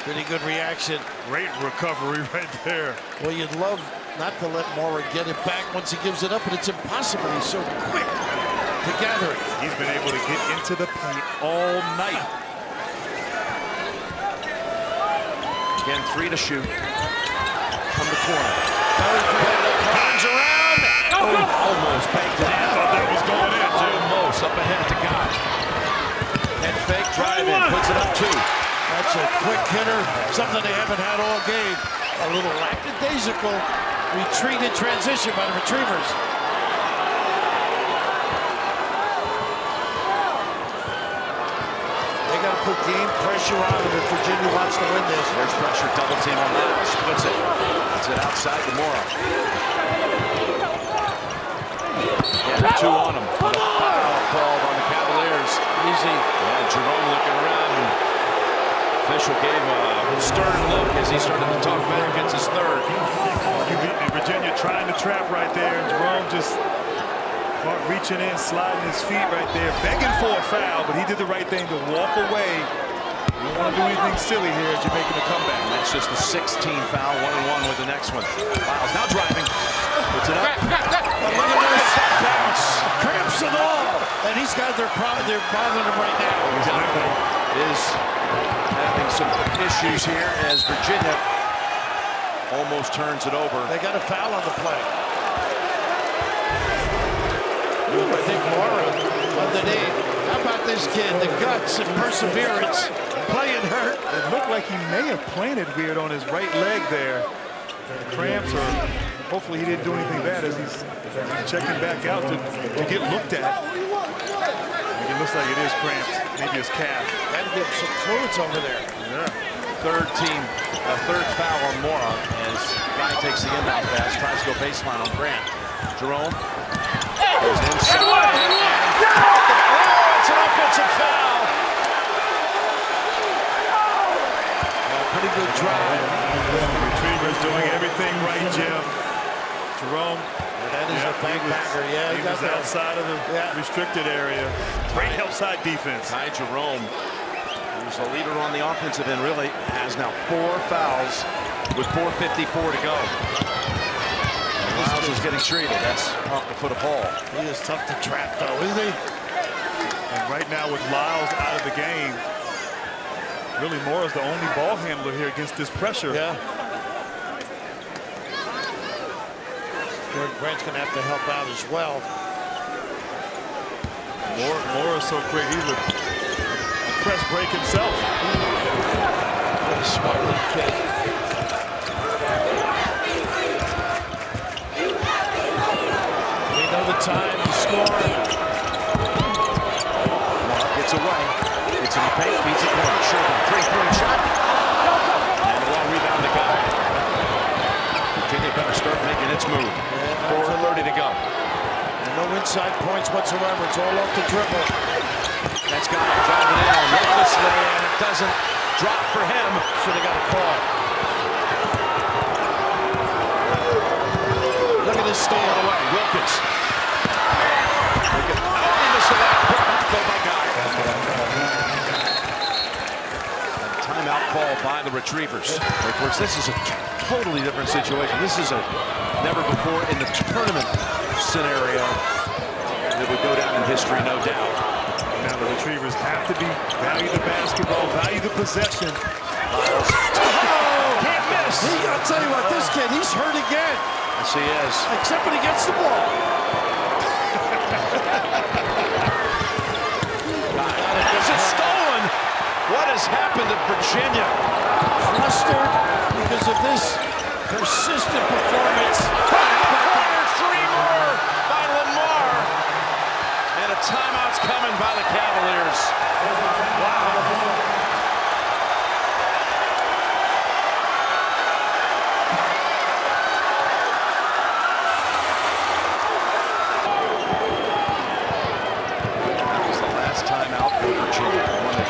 Pretty good reaction. Great recovery right there. Well, you'd love not to let Mora get it back once he gives it up, but it's impossible. He's so quick to gather it. He's been able to get into the paint all night. Again, 3 to shoot. From the corner. Turns around. Oh, almost banked it I in. thought that was going in, Jim. Almost up ahead to Guy. Head fake, drive in, puts it up 2. That's a quick hitter, something they haven't had all game. A little lackadaisical retreat in transition by the Retrievers. They got to put game pressure on them if Virginia wants to win this. There's pressure, double team on Lyles. Splits it. Puts it outside to Mora. Yeah, 2 on him. With a foul called on the Cavaliers. Easy. And Jerome looking around. Official gave a stern look as he started to talk back. Gets his 3rd. And Virginia trying to trap right there, and Jerome just reaching in, sliding his feet right there, begging for a foul, but he did the right thing to walk away. You don't want to do anything silly here as you're making a comeback. And that's just the 16th foul, 1-1 with the next one. Lyles now driving. Puts it up. Look at this. Bounce. Cramps and all. And he's got they're bothering him right now. Exactly. Is having some issues here as Virginia almost turns it over. They got a foul on the play. I think Mora underneath. How about this kid? The guts and perseverance. Playing hurt. It looked like he may have planted weird on his right leg there. The cramps, or hopefully he didn't do anything bad as he's checking back out to get looked at. It looks like it is cramps. Maybe his calf. That gives some fluids over there. Yeah. Third foul on Mora as Guy takes the inbound pass, tries to go baseline on Grant. Jerome goes inside. Oh, it's an offensive foul. Pretty good drive. Retrievers doing everything right, Jim. Jerome. That is a backbacker. Yeah, he was outside of the restricted area. Great help side defense. Ty Jerome, who's the leader on the offensive end, really has now 4 fouls with 4:54 to go. Lyles is getting treated. That's off the foot of Hall. He is tough to trap, though, isn't he? And right now with Lyles out of the game, really Mora's the only ball handler here against this pressure. Yeah. Jordan Grant's going to have to help out as well. Moore is so quick. He's a press break himself. What a smart little kid. They know the time to score. Gets away. It's in the paint. Feeds it corner. Sherman. Three-point shot. And a long rebound to go. Virginia better start making its move. 4:30 to go. And no inside points whatsoever. It's all off the dribble. That's got to drive it in recklessly, and it doesn't drop for him. Should have got a call. Look at this steal. Away. Wilkins. Go by Guy. Timeout call by the Retrievers. Of course, this is a totally different situation. This is a never before in the tournament scenario that would go down in history, no doubt. Now the Retrievers have to value the basketball, value the possession. Miles. Can't miss. I'll tell you what, this kid, he's hurt again. Yes, he is. Except when he gets the ball. Is it stolen? What has happened to Virginia? Flustered because of this persistent performance. Three more by Lamar. And a timeout's coming by the Cavaliers. Wow.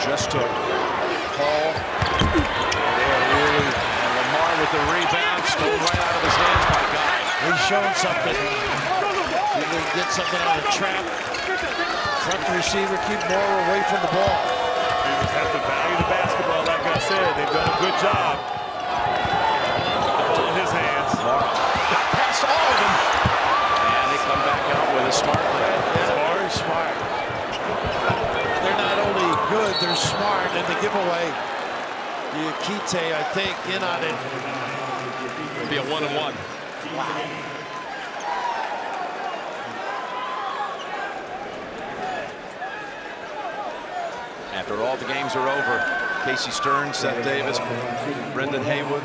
Just took Paul. And Lamar with the rebound, stolen right out of his hands by Guy. He's showing something. He will get something out of the trap. Front receiver, keep Moore away from the ball. They have to value the basketball, like I said. They've done a good job. Ball in his hands. Got past all of them. And they come back out with a smart play. Yeah, very smart. They're not only good, they're smart, and the giveaway, Diakite, I think, in on it. It'll be a 1-and-1. Wow. After all the games are over, Casey Stern, Seth Davis, Brendan Haywood,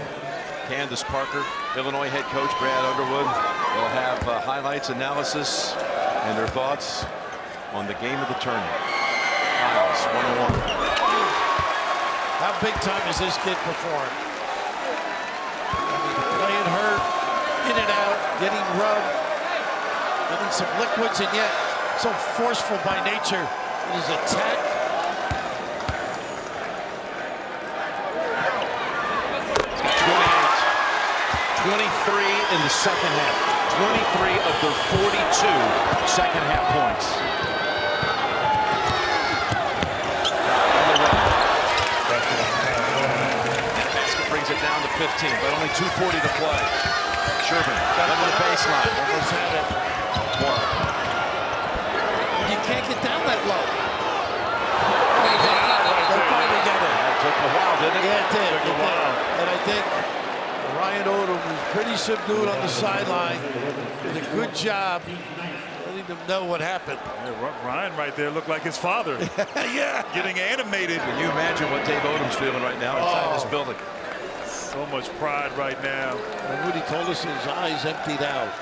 Candace Parker, Illinois head coach Brad Underwood will have highlights, analysis, and their thoughts on the game of the tournament. Miles, 1-on-1. How big time has this kid performed? I mean, playing hurt, in and out, getting rubbed, getting some liquids, and yet so forceful by nature in his attack. He's got 28, 23 in the second half. 23 of the 42 second half points. It down to 15, but only 2:40 to play. Sherman, over the baseline. Almost had it. Moore. You can't get down that low. They finally get it. It took a while, didn't it? Yeah, it did. Took a while. And I think Ryan Odom was pretty subdued on the sideline. Did a good job letting them know what happened. Yeah, Ryan right there looked like his father. Yeah. Getting animated. Can you imagine what Dave Odom's feeling right now inside this building? So much pride right now. And Woody told us his eyes emptied out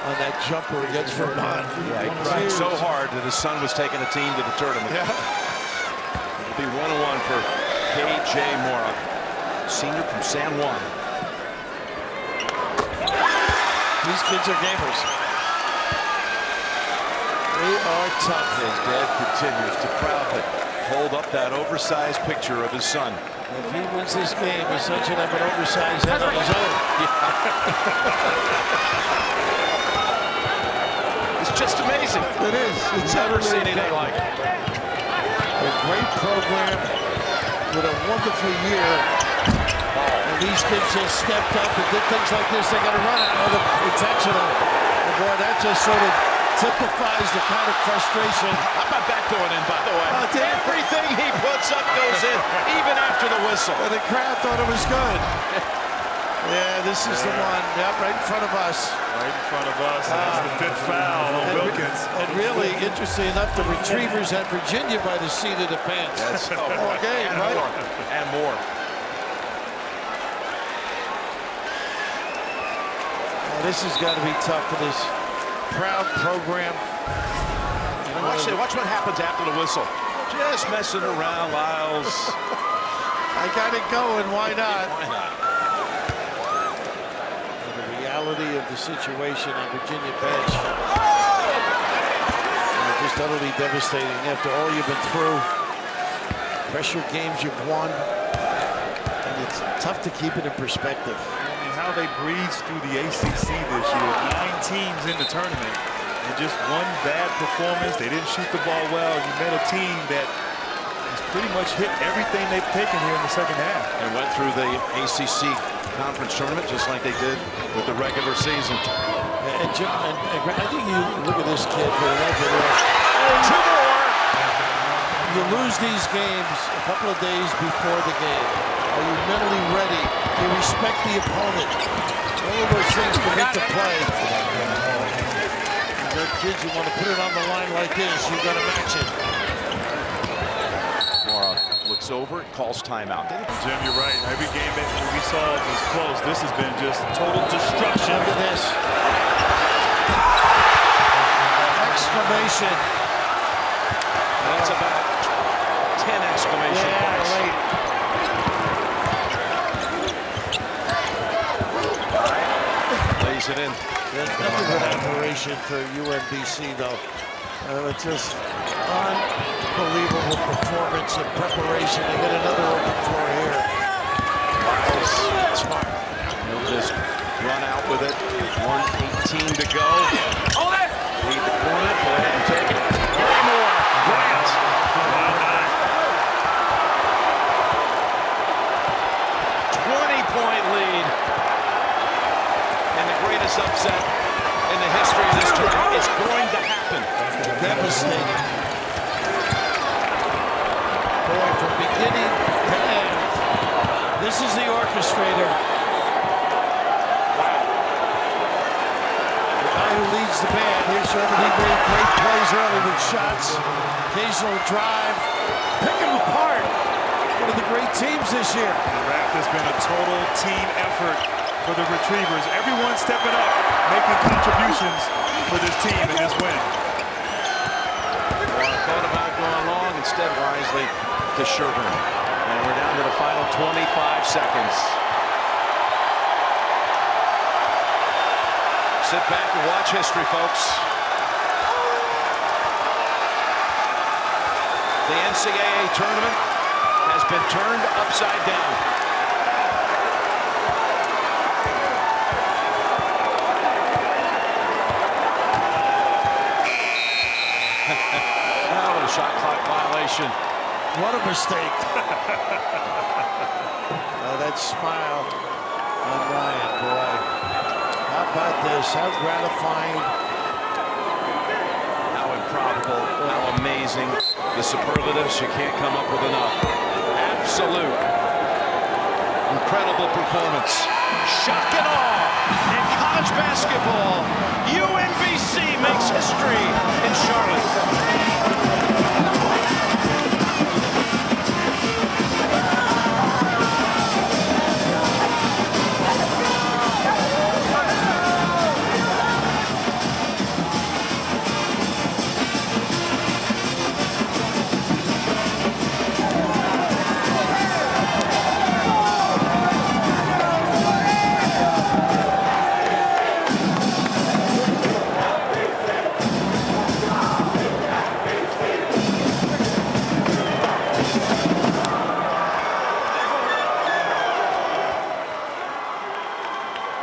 on that jumper against Vermont. Yeah, he cried so hard that his son was taking a team to the tournament. Yeah. It'll be 1-on-1 for K.J. Mora, senior from San Juan. These kids are gamers. They are tough. His dad continues to proudly hold up that oversized picture of his son. If he wins this game, his son should have an oversized head on his own. It's just amazing. It is. It's Never seen anything like it. A great program with a wonderful year. And these kids just stepped up and did things like this. They got to run out of it intentional. And boy, that just sort of typifies the kind of frustration. How about that going in, by the way? Everything he puts up goes in, even after the whistle. And the crowd thought it was good. Yeah, this is the one. Yep, right in front of us. Right in front of us. That's the 5th foul on Wilkins. And really, interesting enough, the Retrievers had Virginia by the seat of the pants. That's all game, and right? More. And more. This has got to be tough for this proud program. Watch what happens after the whistle. Just messing around, Lyles. I got it going. Why not? Why not? The reality of the situation on Virginia bench. Just utterly devastating after all you've been through. Pressure games you've won. And it's tough to keep it in perspective. I mean, how they breezed through the ACC this year. 9 teams in the tournament. And just one bad performance. They didn't shoot the ball well. You met a team that has pretty much hit everything they've taken here in the second half. And went through the ACC conference tournament just like they did with the regular season. And Jim, I think you look at this kid for the record. 2 more. You lose these games a couple of days before the game. Are you mentally ready? Do you respect the opponent? All of those things come into play. You're kids, you want to put it on the line like this, you've got to match it. Mora looks over, calls timeout. Jim, you're right. Every game that we saw was close. This has been just total destruction. Look at this. Exclamation. That's about 10 exclamation points. Right. Lays it in. There's nothing but admiration for UMBC, though. It's just unbelievable performance and preparation. They get another open floor here. Smart. He'll just run out with it. 1:18 to go. Oh, there! Lead the corner. Go ahead and take it. 3 more. Grant. 20-point lead. And the greatest upset in the history of this tournament is going to happen. Devastating. Boy, from beginning to end, this is the orchestrator. Wow. The guy who leads the band. Here's Sherman. He made great plays early with shots. Occasional drive. Pick him apart. One of the great teams this year. The draft has been a total team effort for the Retrievers. Everyone stepping up, making contributions for this team in this win. Well, I thought about going long, instead wisely to Sherburne. And we're down to the final 25 seconds. Sit back and watch history, folks. The NCAA tournament has been turned upside down. Oh, what a shot clock violation. What a mistake. That smile on Ryan, boy. How about this? How gratifying. How improbable, how amazing. The superlatives, you can't come up with enough. Absolute. Incredible performance. Shock and awe in college basketball. UMBC makes history in Charlotte.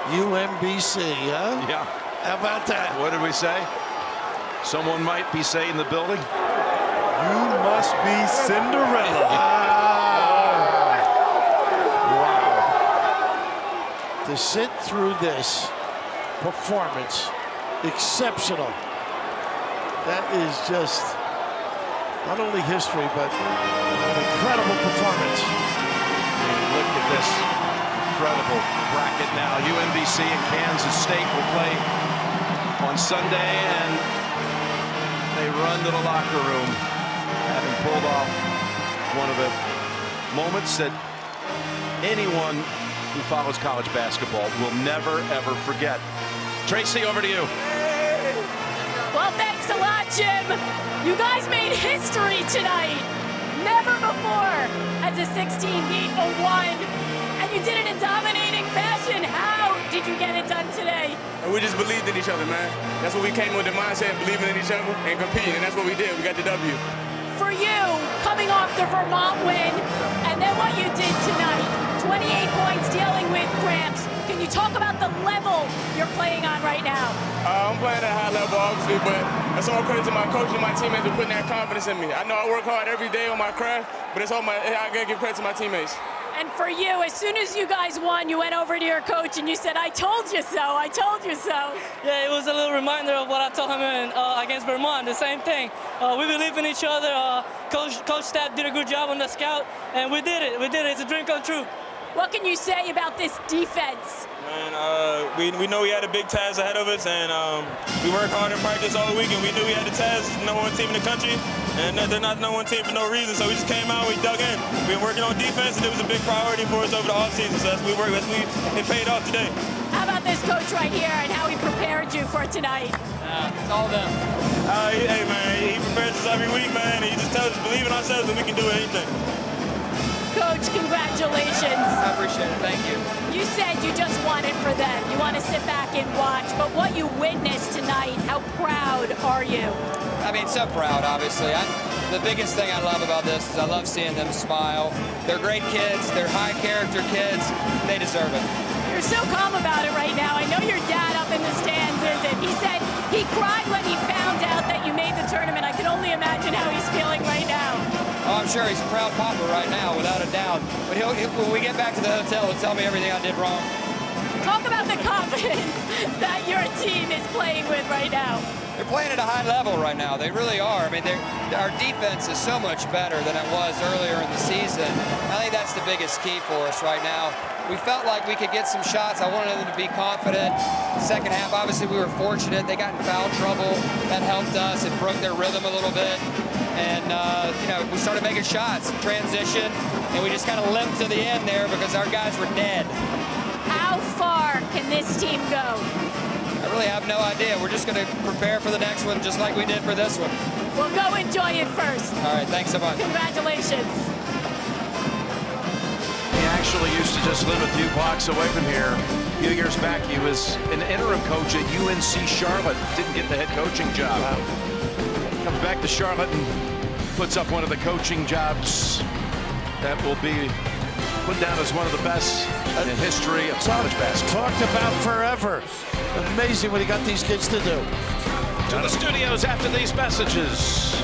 UMBC, huh? Yeah. How about that? What did we say? Someone might be saying in the building. You must be Cinderella. Wow. To sit through this performance, exceptional. That is just not only history, but an incredible performance. Look at this. incredible bracket now. UMBC and Kansas State will play on Sunday, and they run to the locker room, having pulled off one of the moments that anyone who follows college basketball will never, ever forget. Tracy, over to you. Well, thanks a lot, Jim. You guys made history tonight. Never before has a 16 beat a 1, and you did it in dominating fashion. How did you get it done today? And we just believed in each other, man. That's what we came with, the mindset, believing in each other and competing, and that's what we did. We got the W. For you, coming off the Vermont win, and then what you did tonight, 28 points dealing with cramps. Can you talk about the level you're playing on right now? I'm playing at a high level, obviously, but that's all credit to my coach and my teammates for putting that confidence in me. I know I work hard every day on my craft, but I gotta give credit to my teammates. And for you, as soon as you guys won, you went over to your coach and you said, "I told you so, I told you so." Yeah, it was a little reminder of what I told him against Vermont, the same thing. We believe in each other. Coach Stat did a good job on the scout, and we did it. It's a dream come true. What can you say about this defense? Man, we know we had a big task ahead of us, and we worked hard in practice all week, and we knew we had the task, number 1 team in the country, and they're not the number 1 team for no reason, so we just came out, we dug in. We've been working on defense, and it was a big priority for us over the offseason, so it paid off today. How about this coach right here and how he prepared you for tonight? It's all them. Hey, man, he prepares us every week, man, and he just tells us, believe in ourselves, and we can do anything. Coach, congratulations. I appreciate it. Thank you. You said you just want it for them. You want to sit back and watch. But what you witnessed tonight, how proud are you? I mean, so proud, obviously. The biggest thing I love about this is I love seeing them smile. They're great kids. They're high-character kids. They deserve it. You're so calm about it right now. I know your dad up in the stands isn't. He said he cried when he found out that you made the tournament. I can only imagine how he's feeling right now. Oh, I'm sure he's a proud papa right now, without a doubt. But when we get back to the hotel, he'll tell me everything I did wrong. Talk about the confidence that your team is playing with right now. They're playing at a high level right now. They really are. I mean, our defense is so much better than it was earlier in the season. I think that's the biggest key for us right now. We felt like we could get some shots. I wanted them to be confident. Second half, obviously, we were fortunate. They got in foul trouble. That helped us. It broke their rhythm a little bit. And, we started making shots, transition, and we just kind of limped to the end there because our guys were dead. How far can this team go? I really have no idea. We're just going to prepare for the next one just like we did for this one. Well, go enjoy it first. All right, thanks so much. Congratulations. He actually used to just live a few blocks away from here. A few years back, he was an interim coach at UNC Charlotte. Didn't get the head coaching job. Comes back to Charlotte and puts up one of the coaching jobs that will be put down as one of the best in the history of college basketball. Talked about forever. Amazing what he got these kids to do. To the studios after these messages.